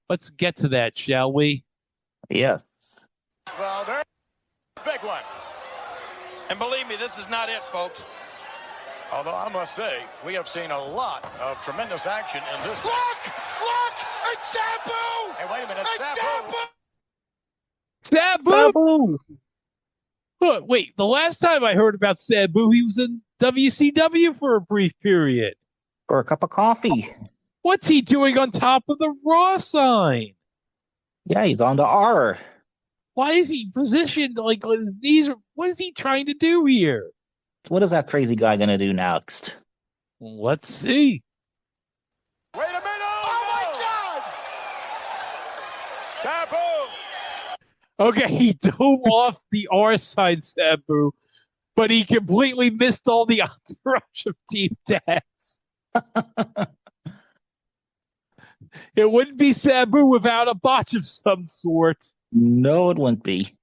let's get to that, shall we? Yes. Well, there's a big one. And believe me, this is not it, folks. Although I must say, we have seen a lot of tremendous action in this. Look! It's Sabu! Hey, wait a minute, It's Sabu! Sabu! Look, wait, the last time I heard about Sabu, he was in WCW for a brief period. For a cup of coffee. What's he doing on top of the Raw sign? Yeah, he's on the R. Why is he positioned like on his knees? What is he trying to do here? What is that crazy guy going to do next? Let's see. Wait a minute! Oh my God! Sabu! Okay, he dove off the R sign, Sabu, but he completely missed all the entourage of Team Taz. It wouldn't be Sabu without a botch of some sort. No, it wouldn't be.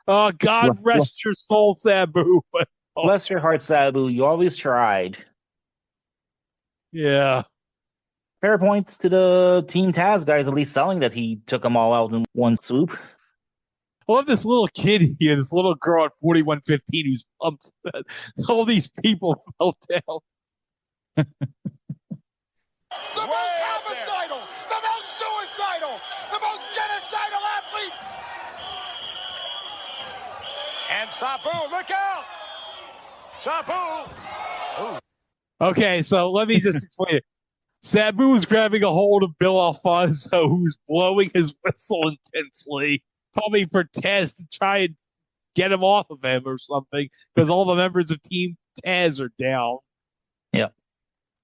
Oh, God rest your soul, Sabu. But, bless your heart, Sabu. You always tried. Yeah. Fair points to the Team Taz guys, at least selling that he took them all out in one swoop. I love this little kid here, this little girl at 4115 who's pumped that all these people fell down. The most homicidal, the most suicidal, the most genocidal athlete Sabu, look out! Sabu! Okay, so let me just explain it. Sabu was grabbing a hold of Bill Alfonso, who's blowing his whistle intensely, probably for Taz to try and get him off of him or something, because all the members of Team Taz are down. Yeah.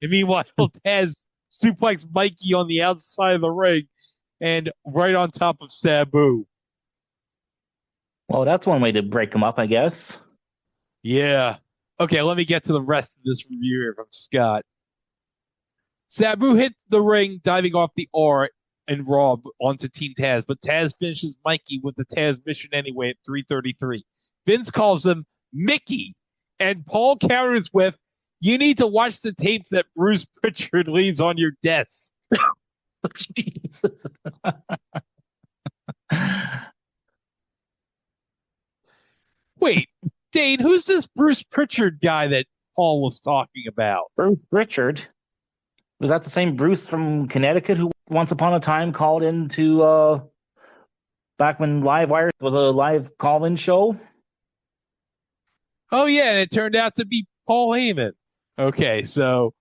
And meanwhile, Taz suplexed Mikey on the outside of the ring and right on top of Sabu. Well, that's one way to break him up, I guess. Yeah. Okay, let me get to the rest of this review here from Scott. Sabu hits the ring, diving off the R and Raw onto Team Taz, but Taz finishes Mikey with the Taz mission anyway at 3:33. Vince calls him Mickey, and Paul counters with, "You need to watch the tapes that Bruce Pritchard leaves on your desk." Jesus. Wait, Dane, who's this Bruce Pritchard guy that Paul was talking about? Bruce Richard. Was that the same Bruce from Connecticut who once upon a time called into back when Livewire was a live call-in show? Oh, yeah, and it turned out to be Paul Heyman. Okay, so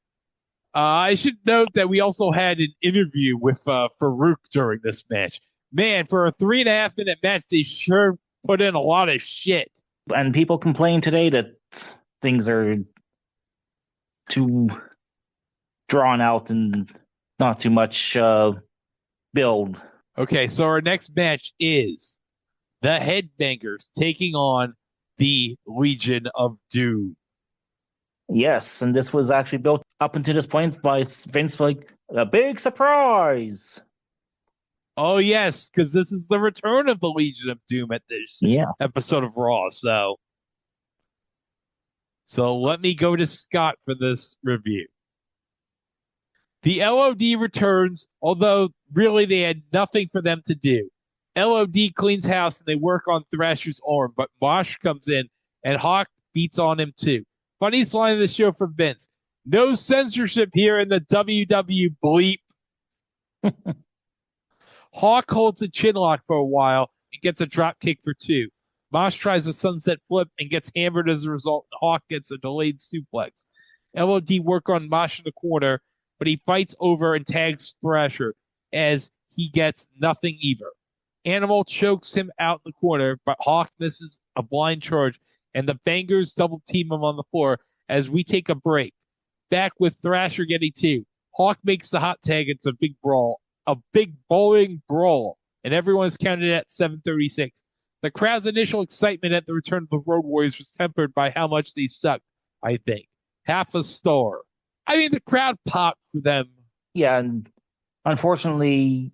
I should note that we also had an interview with Farouk during this match. Man, for a 3.5-minute match, they sure put in a lot of shit. And people complain today that things are too drawn out and not too much build. Okay, so our next match is the Headbangers taking on the Legion of Doom. Yes, and this was actually built up until this point by Vince, like a big surprise. Oh, yes, because this is the return of the Legion of Doom at this episode of Raw. So let me go to Scott for this review. The LOD returns, although really they had nothing for them to do. LOD cleans house and they work on Thrasher's arm, but Mosh comes in and Hawk beats on him too. Funniest line of the show from Vince: "No censorship here in the WW bleep." Hawk holds a chin lock for a while and gets a drop kick for 2. Mosh tries a sunset flip and gets hammered as a result. Hawk gets a delayed suplex. LOD work on Mosh in the corner, but he fights over and tags Thrasher as he gets nothing either. Animal chokes him out in the corner, but Hawk misses a blind charge, and the Bangers double team him on the floor as we take a break. Back with Thrasher getting 2. Hawk makes the hot tag. It's a big brawl. A big bowling brawl, and everyone's counted at 7:36. The crowd's initial excitement at the return of the Road Warriors was tempered by how much they sucked, I think. Half a star. I mean, the crowd popped for them. Yeah, and unfortunately,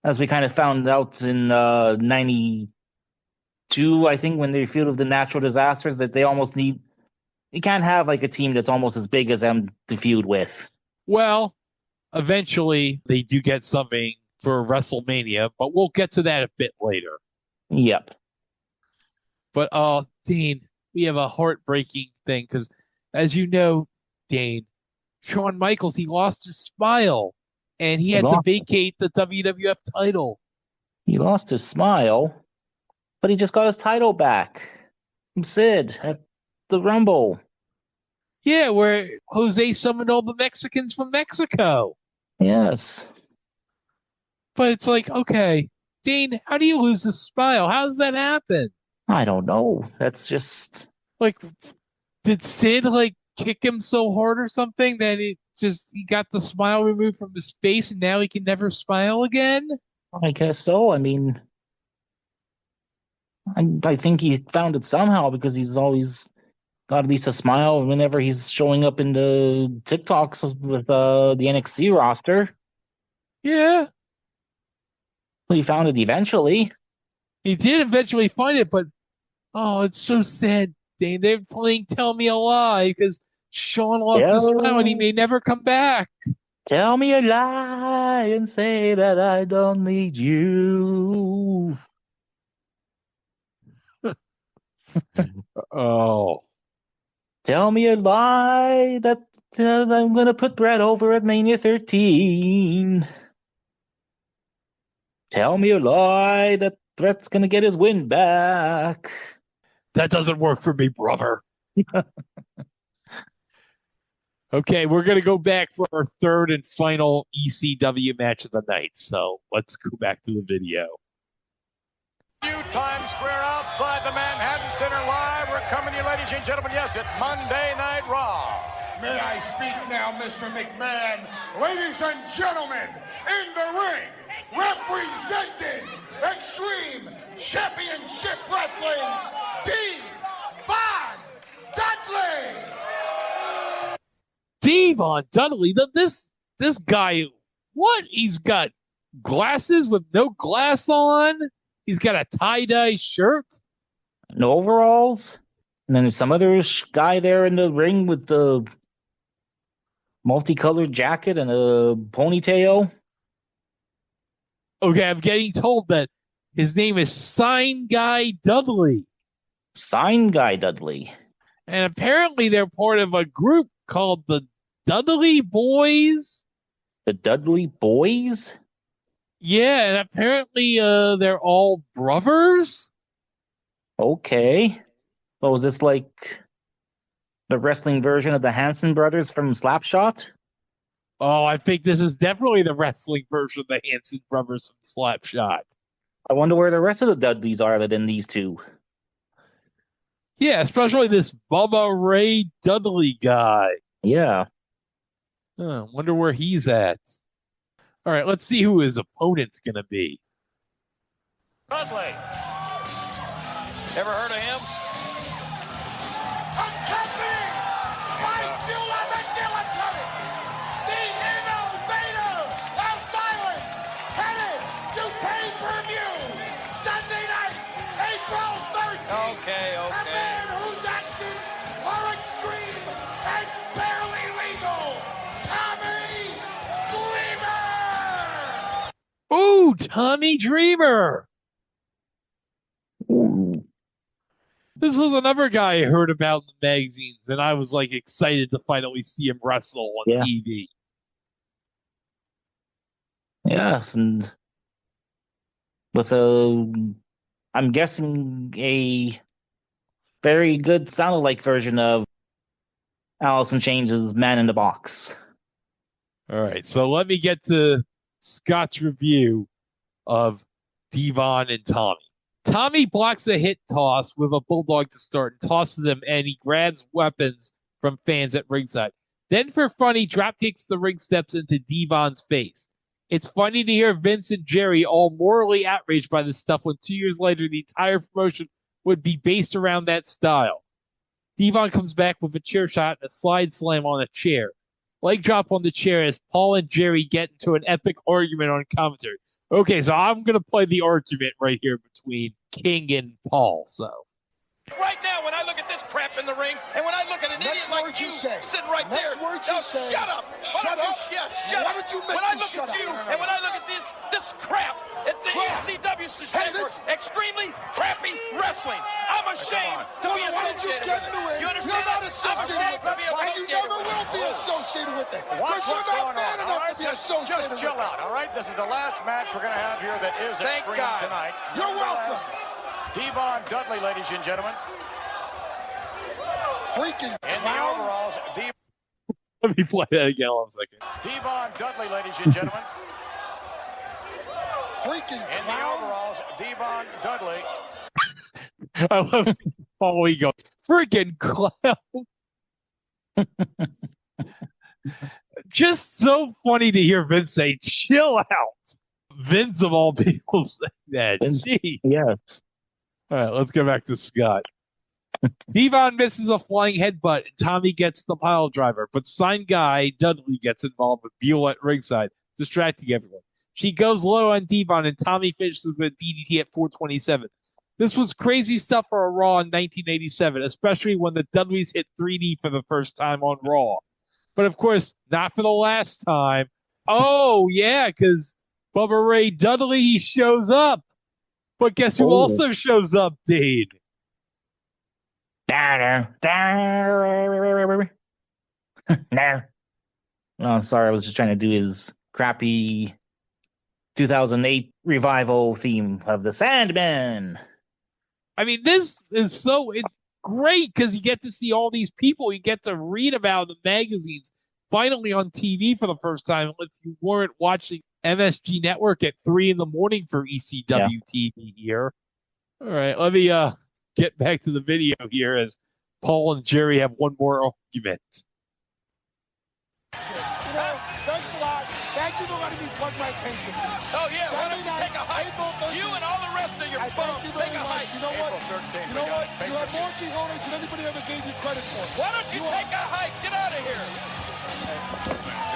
as we kind of found out in 92, I think, when they feud of the natural disasters, that they almost need... You can't have like a team that's almost as big as them to feud with. Well, eventually, they do get something for WrestleMania, but we'll get to that a bit later. Yep. But, Dane, we have a heartbreaking thing, because as you know, Dane, Shawn Michaels, he lost his smile, and he had to vacate the WWF title. He lost his smile, but he just got his title back from Sid at the Rumble. Yeah, where Jose summoned all the Mexicans from Mexico. Yes. But it's like, okay, Dane, how do you lose the smile? How does that happen? I don't know. That's just... Like, did Sid, kick him so hard or something that he got the smile removed from his face and now he can never smile again? I guess so. I mean, I think he found it somehow, because he's always got at least a smile whenever he's showing up in the TikToks with the NXT roster. Yeah. Well, he found it eventually. He did eventually find it, but oh, it's so sad, Dane. They're playing Tell Me a Lie because Shawn lost his smile and he may never come back. Tell me a lie and say that I don't need you. Oh. Tell me a lie that I'm going to put Brett over at Mania 13. Tell me a lie that Brett's going to get his win back. That doesn't work for me, brother. Okay, we're going to go back for our third and final ECW match of the night. So let's go back to the video. Times Square outside the Manhattan Center live. We're coming to you, ladies and gentlemen. Yes, it's Monday Night Raw. May I speak now, Mr. McMahon? Ladies and gentlemen, in the ring, representing Extreme Championship Wrestling, Devon Dudley. Devon Dudley, this guy, what? He's got glasses with no glass on. He's got a tie-dye shirt. No overalls. And then there's some other guy there in the ring with the multicolored jacket and a ponytail. Okay, I'm getting told that his name is Sign Guy Dudley. Sign Guy Dudley. And apparently they're part of a group called the Dudley Boys. The Dudley Boys? Yeah, and apparently they're all brothers. Okay. So is this like the wrestling version of the Hanson brothers from Slapshot? Oh, I think this is definitely the wrestling version of the Hanson brothers from Slapshot. I wonder where the rest of the Dudleys are other than these two. Yeah, especially this Bubba Ray Dudley guy. Yeah. Wonder where he's at. All right, let's see who his opponent's going to be. Dudley. Ever heard of him? Accompanied by Bueller McGillicuddy, the innovator of violence, headed to pay-per-view Sunday night, April 13th. Okay. A man whose actions are extreme and barely legal, Tommy Dreamer. Ooh, Tommy Dreamer. Ooh. This was another guy I heard about in the magazines, and I was like excited to finally see him wrestle on TV. Yes, and with I'm guessing a very good sound-alike version of Allison Chains' Man in the Box. All right, so let me get to Scott's review of Devon and Tommy. Tommy blocks a hit toss with a bulldog to start and tosses him, and he grabs weapons from fans at ringside. Then for fun, he drop kicks the ring steps into Devon's face. It's funny to hear Vince and Jerry all morally outraged by this stuff when 2 years later the entire promotion would be based around that style. Devon comes back with a chair shot and a slide slam on a chair. Leg drop on the chair as Paul and Jerry get into an epic argument on commentary. Okay, so I'm going to play the argument right here between King and Paul. So Right now, when I look at this crap in the ring, and when I look at an idiot like you sitting right there, shut up. Shut up. Yes, shut Why up. don't you make When I me look shut at you, up? and when I look at this crap, it's the ECW stand for extremely crappy wrestling. I'm ashamed to be associated with it. You understand? You're not I'm associated ashamed with to be it. And you associated never with it. will be associated with it. Watch Because what's you're going not man on, enough all right? to be associated Just with chill it. out, all right? This is the last match we're going to have here that is Thank Extreme God. tonight. You're welcome. Devon Dudley, ladies and gentlemen. Freaking In the clown. overalls, let me play that again one second. Devon Dudley, ladies and gentlemen. Freaking In the clown. overalls, Devon Dudley. I love Paul Lee going, freaking clown. Just so funny to hear Vince say, chill out. Vince of all people say that. Jeez. Yes. All right, let's go back to Scott. Devon misses a flying headbutt, and Tommy gets the pile driver, but sign guy Dudley gets involved with Buell at ringside, distracting everyone. She goes low on Devon, and Tommy finishes with DDT at 427. This was crazy stuff for a Raw in 1987, especially when the Dudleys hit 3D for the first time on Raw. But of course, not for the last time. Oh, yeah, because Bubba Ray Dudley, he shows up. But guess who also shows up, Dade? No. No, sorry, I was just trying to do his crappy 2008 revival theme of the Sandman. I mean, this is it's great because you get to see all these people. You get to read about the magazines finally on TV for the first time. If you weren't watching MSG Network at 3 a.m. for ECW TV here. All right, let me get back to the video here as Paul and Jerry have one more argument. Thanks a lot. Thank you for letting me plug my painting. Oh, yeah, why don't you take a hike? You and all the rest of your bums, take a hike. You know what? You know what? You have more cojones than anybody ever gave you credit for. Why don't you take a hike? Get out of here.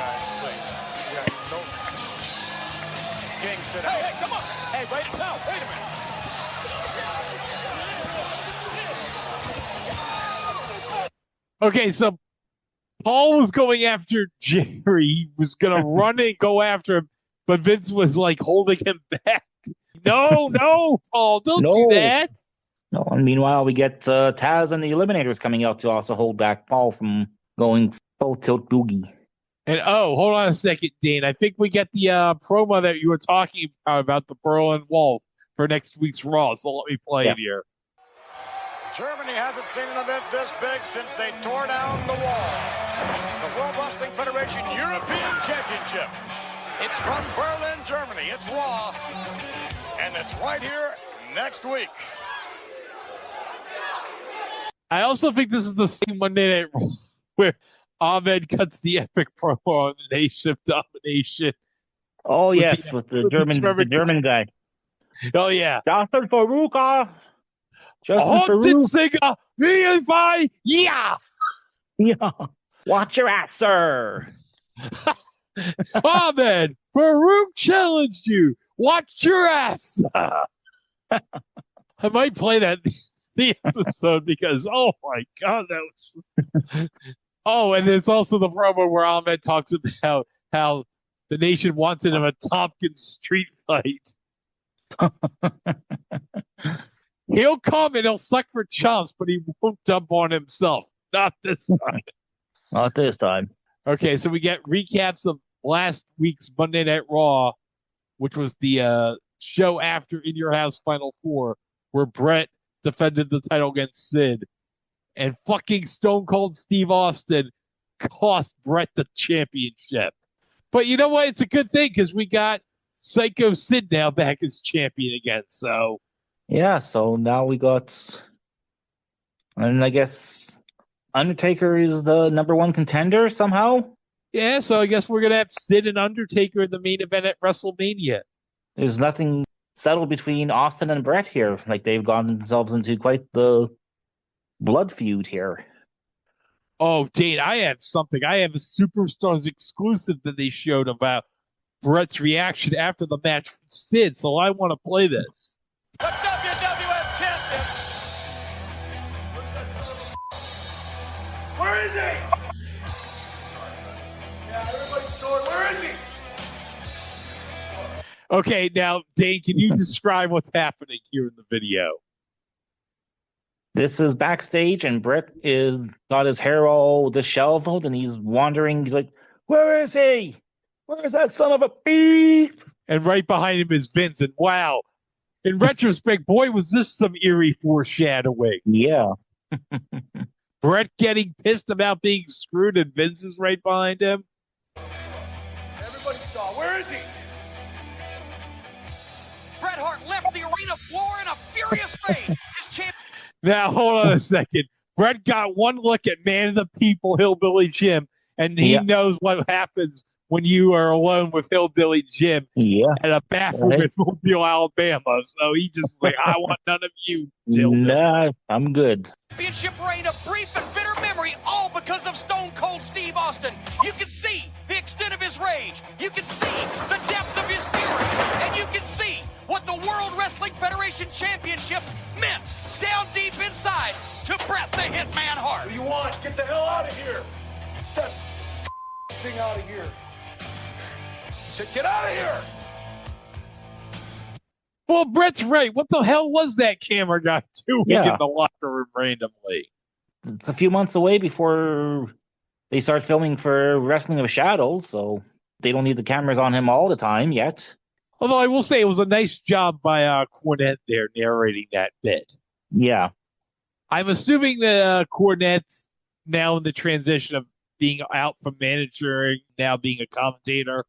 Guys, please. Yeah, no. King, sit down. Hey, come on. Hey, wait a minute. Okay, so Paul was going after Jerry. He was going to run and go after him, but Vince was like holding him back. No, Paul, don't do that. No, and meanwhile, we get Taz and the Eliminators coming out to also hold back Paul from going full tilt boogie. And hold on a second, Dane. I think we get the promo that you were talking about the Berlin Wall for next week's Raw. So let me play it here. Germany hasn't seen an event this big since they tore down the wall. The World Wrestling Federation European Championship. It's from Berlin, Germany. It's Raw. And it's right here next week. I also think this is the same Monday Night Raw where Ahmed cuts the epic promo on the Nation of Domination. Oh, yes, with the German guy. Oh, yeah. Justin Faruqa. Haunted singer, VFI, yeah. Watch your ass, sir. Ahmed, Farouk challenged you. Watch your ass. I might play that the episode because, oh my God, that was. Oh, and it's also the promo where Ahmed talks about how the Nation wanted him a Tompkins street fight. He'll come and he'll suck for chumps, but he won't dump on himself. Not this time. Not this time. Okay, so we get recaps of last week's Monday Night Raw, which was the show after In Your House Final Four, where Brett defended the title against Sid. And fucking Stone Cold Steve Austin cost Brett the championship. But you know what? It's a good thing because we got Psycho Sid now back as champion again, so... Yeah, so now we got, and I guess Undertaker is the number one contender somehow. Yeah, so I guess we're going to have Sid and Undertaker in the main event at WrestleMania. There's nothing settled between Austin and Brett here. Like, they've gotten themselves into quite the blood feud here. Oh, Dane, I have something. I have a Superstars exclusive that they showed about Brett's reaction after the match with Sid, so I want to play this. The WWF champion. Where is he? Yeah, everybody's short. Where is he? Okay, now, Dane, can you describe what's happening here in the video? This is backstage, and Brett is got his hair all disheveled, and he's wandering. He's like, "Where is he? Where is that son of a beep?" And right behind him is Vince, and wow. In retrospect, boy, was this some eerie foreshadowing. Yeah. Brett getting pissed about being screwed, and Vince is right behind him. Everybody saw. Where is he? Bret Hart left the arena floor in a furious rage. His champ. Now, hold on a second. Brett got one look at Man of the People, Hillbilly Jim, and he knows what happens when you are alone with Hillbilly Jim at a bathroom in Mobile, Alabama. So he just like, I want none of you, Hillbilly. Nah, I'm good. Championship reign of brief and bitter memory, all because of Stone Cold Steve Austin. You can see the extent of his rage. You can see the depth of his fury. And you can see what the World Wrestling Federation Championship meant down deep inside to Bret the Hitman Hart. What do you want? Get the hell out of here. Get that thing out of here. I said, get out of here. Well, Brett's right. What the hell was that camera guy doing in the locker room randomly? It's a few months away before they start filming for Wrestling of Shadows, so they don't need the cameras on him all the time yet. Although I will say it was a nice job by Cornette there narrating that bit. Yeah. I'm assuming that Cornette's now in the transition of being out from managing, now being a commentator.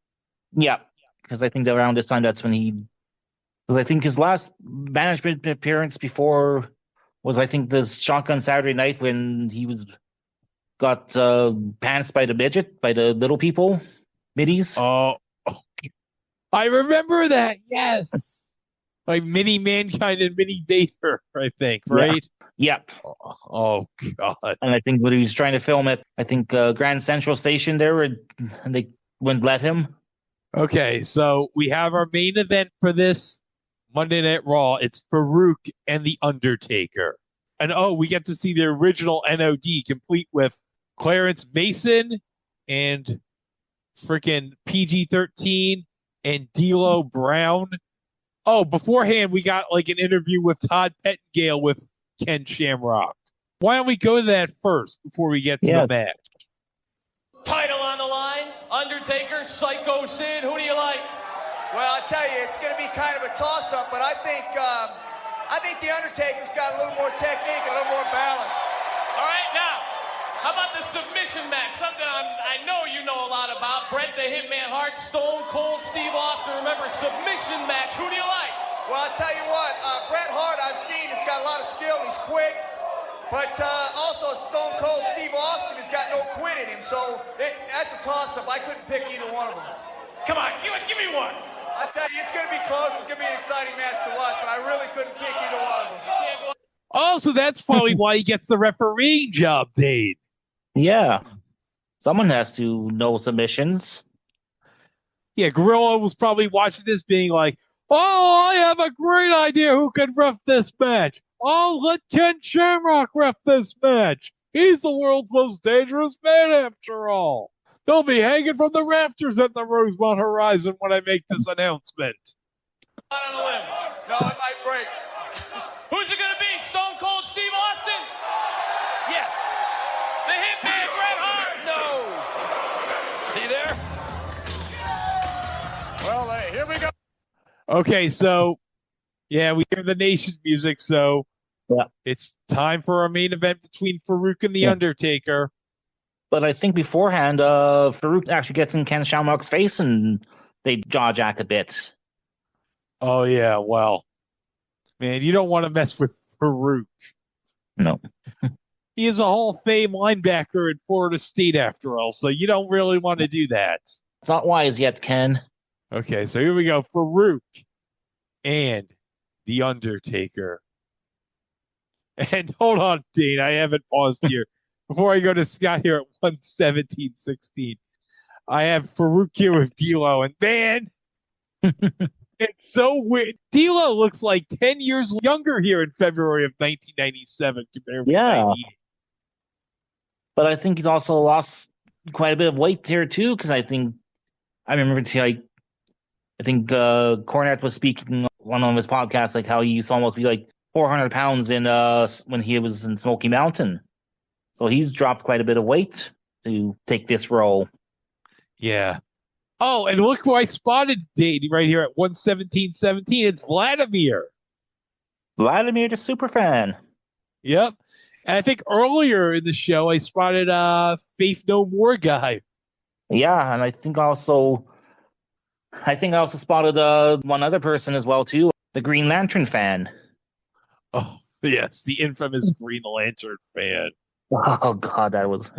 Yeah. Because I think that around this time, that's when because I think his last management appearance before was, I think, this Shotgun Saturday Night when he got pantsed by the little people, middies. Oh, I remember that. Yes. Like Mini Mankind and Mini Dater, I think, right? Yep. Oh, God. And I think when he was trying to film it, I think Grand Central Station there, and they wouldn't let him. Okay, so we have our main event for this Monday Night Raw. It's Farouk and The Undertaker. And we get to see the original NOD complete with Clarence Mason and freaking PG-13 and D'Lo Brown. Oh, beforehand, we got like an interview with Todd Pettingale with Ken Shamrock. Why don't we go to that first before we get to the match? Title on the line, Undertaker, Psycho Sid, who do you like? Well, I tell you, it's going to be kind of a toss-up, but I think the Undertaker's got a little more technique, a little more balance. All right, now, how about the submission match? Something I know you know a lot about. Bret the Hitman Hart, Stone Cold Steve Austin. Remember, submission match. Who do you like? Well, I'll tell you what, Bret Hart I've seen, he's got a lot of skill, he's quick. But also Stone Cold Steve Austin has got no quit in him, so that's a toss-up. I couldn't pick either one of them. Come on, give me one. I tell you, it's going to be close. It's going to be an exciting match to watch, but I really couldn't pick either one of them. Oh, so that's probably why he gets the refereeing job, Dave. Yeah. Someone has to know submissions. Yeah, Gorilla was probably watching this being like, oh, I have a great idea who can ref this match. I'll let Ken Shamrock ref this match. He's the world's most dangerous man after all. They'll be hanging from the rafters at the Rosemont Horizon when I make this announcement. On a limb. No, it might break. Who's it going to be? Stone Cold Steve Austin? Yes. The Hitman Bret Hart? No. See there? Well, here we go. Okay, so, yeah, we hear the nation music, so it's time for our main event between Farouk and The Undertaker. But I think beforehand, Farouk actually gets in Ken Shamrock's face and they jaw-jack a bit. Oh, yeah, well, man, you don't want to mess with Farouk. No. He is a Hall of Fame linebacker in Florida State, after all, so you don't really want to do that. It's not wise yet, Ken. Okay, so here we go. Farouk and The Undertaker. And hold on, Dean, I haven't paused here. Before I go to Scott here at 117.16, I have Farouk here with D'Lo, and man, it's so weird. D'Lo looks like 10 years younger here in February of 1997 compared with 98. But I think he's also lost quite a bit of weight here too, because I remember I think Cornette was speaking on one of his podcasts, like how he used to almost be like 400 pounds in when he was in Smoky Mountain. So he's dropped quite a bit of weight to take this role. Yeah. Oh, and look who I spotted, Dave, right here at 117.17. It's Vladimir. Vladimir the Superfan. Yep. And I think earlier in the show, I spotted Faith No More guy. Yeah, and I think I also spotted one other person as well, too. The Green Lantern fan. Oh, yes, the infamous Green Lantern fan. Oh, God, that was...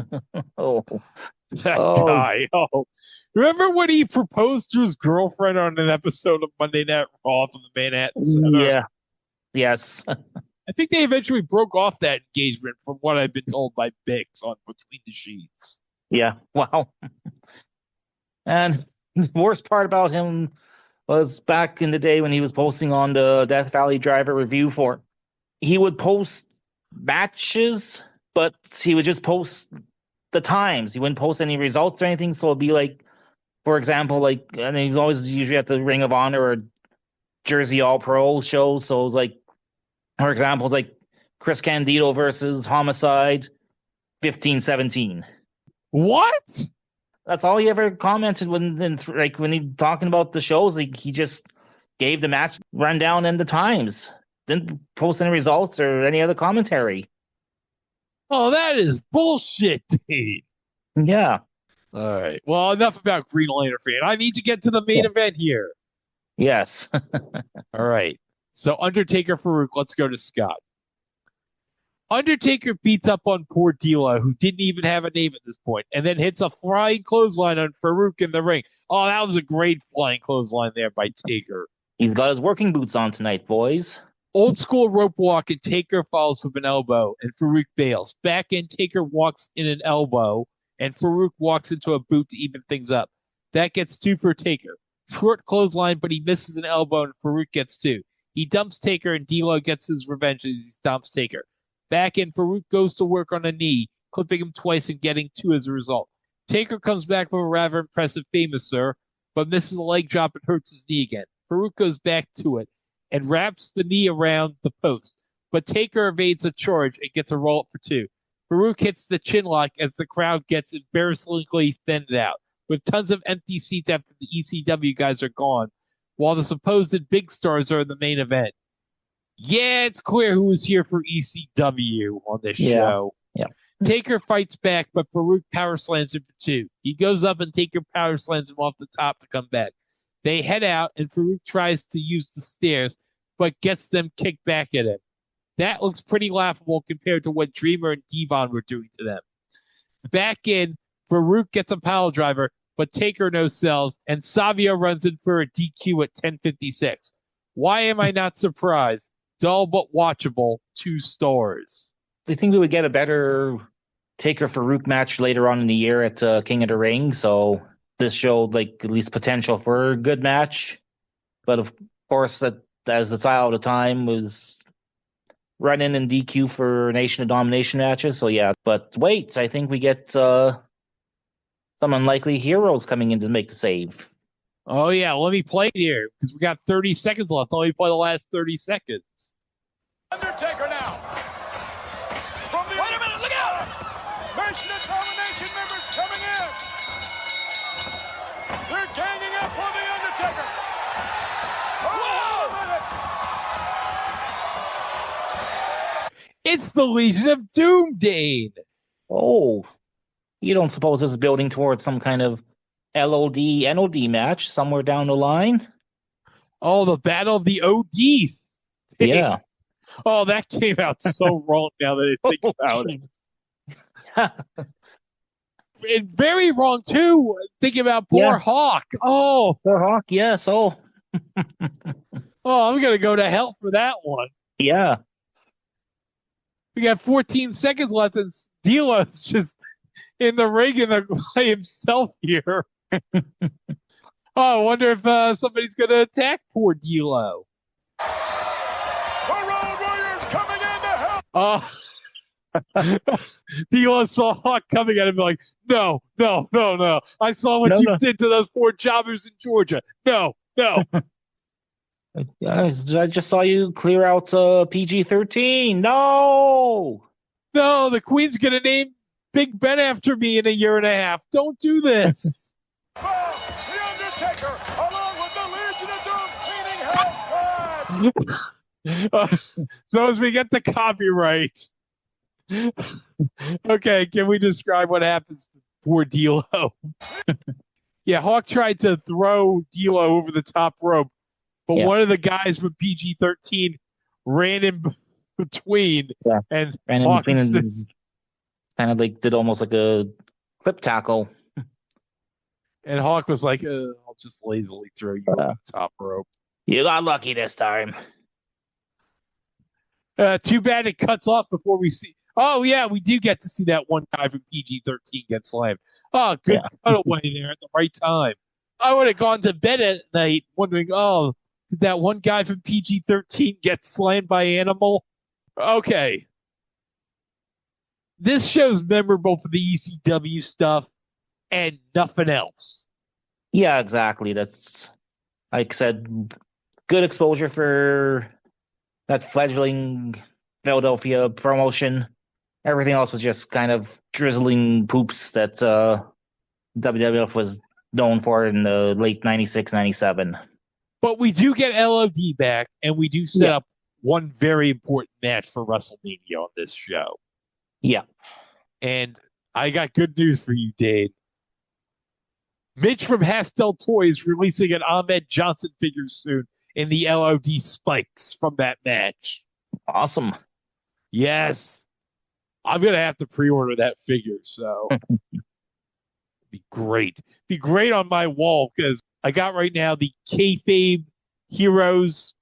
That guy. Oh, remember when he proposed to his girlfriend on an episode of Monday Night Raw from the Manhattan Center? Yeah. Yes. I think they eventually broke off that engagement from what I've been told by Biggs on Between the Sheets. Yeah. Wow. And the worst part about him was back in the day when he was posting on the Death Valley Driver review he would post matches, but he would just post the times. He wouldn't post any results or anything. So it'd be like, for example, and he's always usually at the Ring of Honor or Jersey All Pro shows. So it's like, for example, it's like Chris Candido versus Homicide 15-17. What? That's all he ever commented when he talking about the shows. Like, he just gave the match rundown and the times. didn't post any results or any other commentary. Oh, that is bullshit, Dave. Yeah. All right. Well, enough about Green Lantern fan. I need to get to the main event here. Yes. All right. So Undertaker Farouk, let's go to Scott. Undertaker beats up on poor D'Lo, who didn't even have a name at this point, and then hits a flying clothesline on Farouk in the ring. Oh, that was a great flying clothesline there by Taker. He's got his working boots on tonight, boys. Old school rope walk, and Taker follows with an elbow, and Farouk bails. Back in, Taker walks in an elbow, and Farouk walks into a boot to even things up. That gets 2 for Taker. Short clothesline, but he misses an elbow, and Farouk gets 2. He dumps Taker, and D'Lo gets his revenge as he stomps Taker. Back in, Farouk goes to work on a knee, clipping him twice and getting 2 as a result. Taker comes back with a rather impressive famous sir, but misses a leg drop and hurts his knee again. Farouk goes back to it and wraps the knee around the post, but Taker evades a charge and gets a roll-up for 2. Farouk hits the chin lock as the crowd gets embarrassingly thinned out, with tons of empty seats after the ECW guys are gone, while the supposed big stars are in the main event. Yeah, it's clear who was here for ECW on this show. Yeah. Taker fights back, but Farouk power slams him for 2. He goes up and Taker power slams him off the top to come back. They head out, and Farouk tries to use the stairs, but gets them kicked back at him. That looks pretty laughable compared to what Dreamer and Devon were doing to them. Back in, Farouk gets a pile driver, but Taker no sells, and Savio runs in for a DQ at 10:56. Why am I not surprised? Dull but watchable, 2 stars. I think we would get a better Taker Farouk match later on in the year at King of the Ring, so this showed at least potential for a good match. But of course, that as the style of the time was running in DQ for Nation of Domination matches, so yeah. But wait, I think we get some unlikely heroes coming in to make the save. Oh, yeah, let me play it here, because we got 30 seconds left. Let me play the last 30 seconds. Undertaker now. Wait a minute, look out! Nation of Domination members coming in. They're ganging up on the Undertaker. Oh, wait a minute. It's the Legion of Doom, Dane. Oh, you don't suppose this is building towards some kind of LOD, NOD match somewhere down the line? Oh, the Battle of the ODs. Dane. Yeah. Oh, that came out so wrong now that I think about it. And very wrong, too, thinking about poor Hawk. Oh. Poor Hawk, yes. Oh, I'm going to go to hell for that one. yeah. We got 14 seconds left, and D'Lo's just in the ring by himself here. I wonder if somebody's going to attack poor D'Lo. The Road Warriors coming into hell. D'Lo saw Hawk coming at him like, no. I saw what you did to those poor jobbers in Georgia. No. I just saw you clear out PG-13. No, the Queen's going to name Big Ben after me in a year and a half. Don't do this. The Undertaker, along with the Legion of Doom, cleaning hell squad. So as we get the copyright. Okay, can we describe what happens to poor D'Lo? Yeah, Hawk tried to throw D'Lo over the top rope, but one of the guys from PG-13 ran in between, and ran in between and kind of did almost like a clip tackle. And Hawk was like, I'll just lazily throw you over the top rope. You got lucky this time. Too bad it cuts off before we see. Oh, yeah, we do get to see that one guy from PG-13 get slammed. Oh, good cutaway there at the right time. I would have gone to bed at night wondering, did that one guy from PG-13 get slammed by Animal? Okay. This show's memorable for the ECW stuff and nothing else. Yeah, exactly. That's, like I said, good exposure for that fledgling Philadelphia promotion. Everything else was just kind of drizzling poops that WWF was known for in the late 96, 97. But we do get LOD back, and we do set up one very important match for WrestleMania on this show. Yeah. And I got good news for you, Dane. Mitch from Hastel Toys releasing an Ahmed Johnson figure soon in the LOD spikes from that match. Awesome. Yes. I'm going to have to pre-order that figure, so be great. Be great on my wall because I got right now the Kayfabe Heroes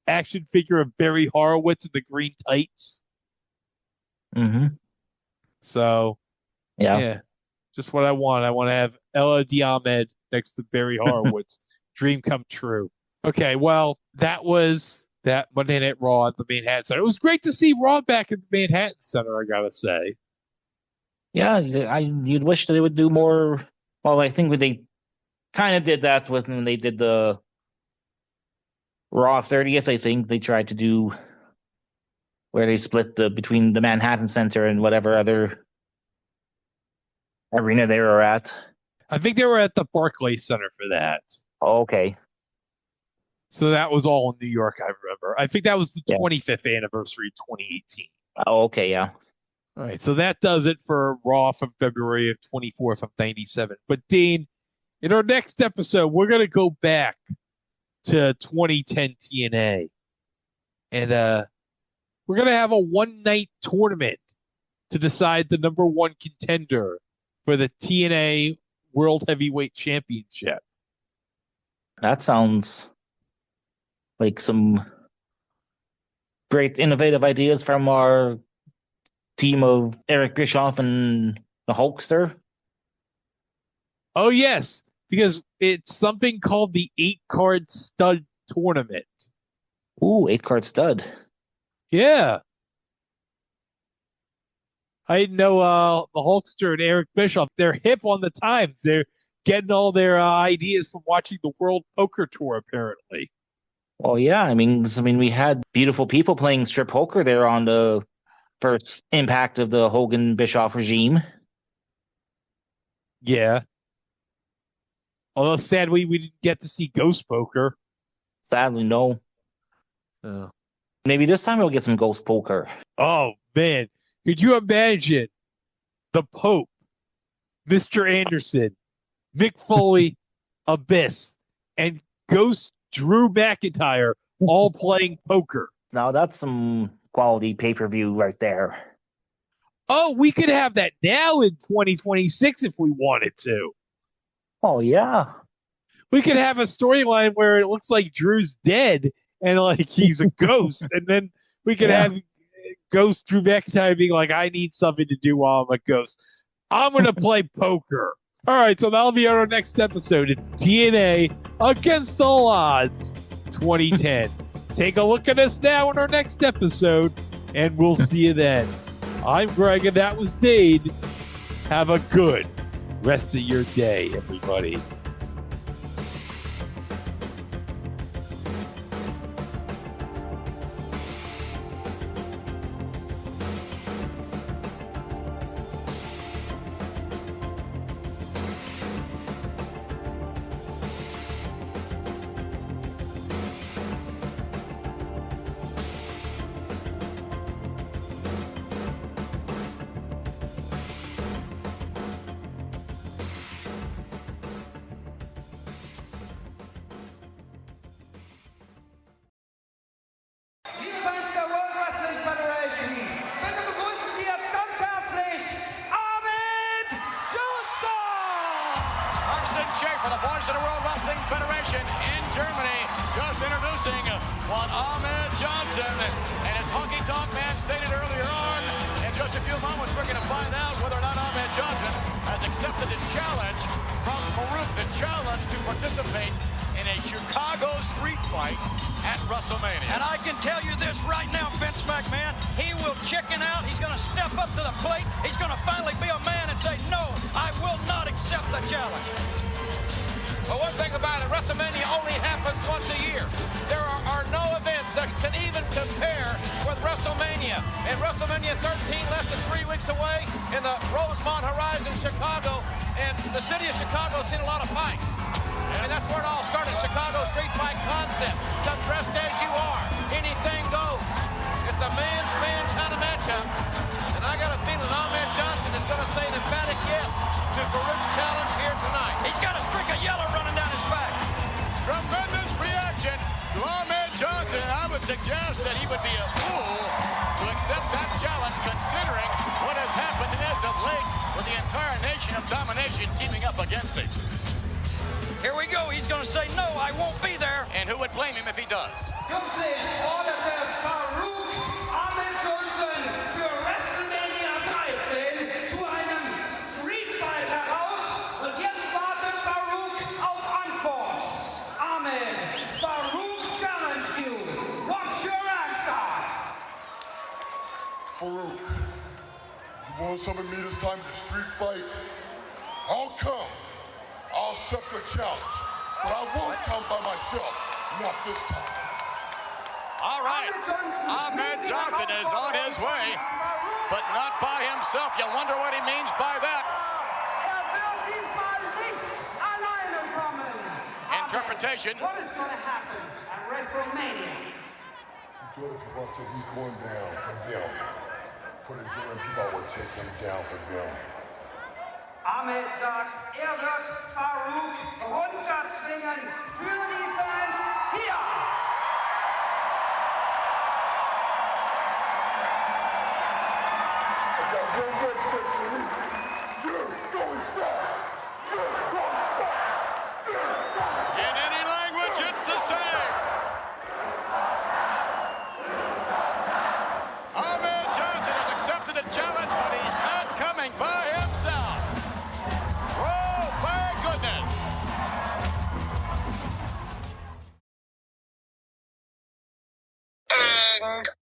action figure of Barry Horowitz in the green tights. Mm-hmm. So, yeah, just what I want. I want to have LOD Ahmed next to Barry Horowitz. Dream come true. Okay, well, that was that Monday Night Raw at the Manhattan Center. It was great to see Raw back at the Manhattan Center, I gotta say. Yeah, you'd wish that they would do more. Well, I think they kind of did that with when they did the Raw 30th. I think they tried to do where they split between the Manhattan Center and whatever other arena they were at. I think they were at the Barclays Center for that. Oh, okay. So that was all in New York, I remember. I think that was the 25th anniversary, 2018. Oh, okay, yeah. All right, so that does it for Raw from February of 24th of 97. But, Dean, in our next episode, we're going to go back to 2010 TNA. And we're going to have a one-night tournament to decide the number one contender for the TNA World Heavyweight Championship. That sounds like some great innovative ideas from our team of Eric Bischoff and the Hulkster. Oh, yes, because it's something called the 8-card stud tournament. Ooh, 8-card stud. Yeah. I didn't know the Hulkster and Eric Bischoff, they're hip on the times. They're getting all their ideas from watching the World Poker Tour, apparently. Oh, yeah. I mean, we had beautiful people playing strip poker there on the first impact of the Hogan Bischoff regime. Yeah. Although, sadly, we didn't get to see Ghost Poker. Sadly, no. Maybe this time we'll get some Ghost Poker. Oh, man. Could you imagine the Pope, Mr. Anderson, Mick Foley, Abyss, and Ghost Drew McIntyre all playing poker? Now that's some quality pay-per-view right there. Oh, we could have that now in 2026 if we wanted to. Oh, yeah. We could have a storyline where it looks like Drew's dead and like he's a ghost. And then we could have Ghost Drew McIntyre being like, I need something to do while I'm a ghost. I'm going to play poker. All right, so that'll be on our next episode. It's TNA Against All Odds 2010. Take a look at us now in our next episode, and we'll see you then. I'm Greg, and that was Dade. Have a good rest of your day, everybody. Liebe Fans der World Wrestling Federation, bitte begrüßen Sie jetzt ganz herzlich Ahmed Johnson! Austin Schaefer, the voice of the World Wrestling Federation in Germany, just introducing one Ahmed Johnson. And as Honky Tonk Man stated earlier on, in just a few moments we're going to find out whether or not Ahmed Johnson has accepted the challenge from Farouk, the challenge to participate in a Chicago street fight at WrestleMania. And I can tell you this right now, Vince McMahon, he will chicken out. He's going to step up to the plate. He's going to finally be a man and say, no, I will not accept the challenge. But one thing about it, WrestleMania only happens once a year. There are no events that can even compare with WrestleMania. And WrestleMania 13, less than 3 weeks away in the Rosemont Horizon, Chicago. And the city of Chicago has seen a lot of fights. And that's where it all started, Chicago street fight concept. Come dressed as you are. Anything goes. going to say an emphatic yes to Farouk's challenge here tonight. He's got a streak of yellow running down his back. Tremendous reaction to Ahmed Johnson. I would suggest that he would be a fool to accept that challenge, considering what has happened as of late with the entire nation of domination teaming up against him. Here we go. He's going to say, no, I won't be there. And who would blame him if he does? Kürzlich forderte Farouk Ahmed Johnson für WrestleMania 13 zu einem Street Fight heraus. Und jetzt wartet Farouk auf Antwort. Ahmed, Farouk challenged you. What's your answer? Farouk, you want some of me this time to street fight? I'll come. I'll accept the challenge. But I won't come by myself. Not this time. All right, Ahmed Johnson is on his way, but not by himself. You wonder what he means by that. Interpretation. What is going to happen at WrestleMania? Jordan Kabak said he's going down for them. For the German people, I will take him down for them. Ahmed sagt, wird Farouk runterzwingen für die Fans hier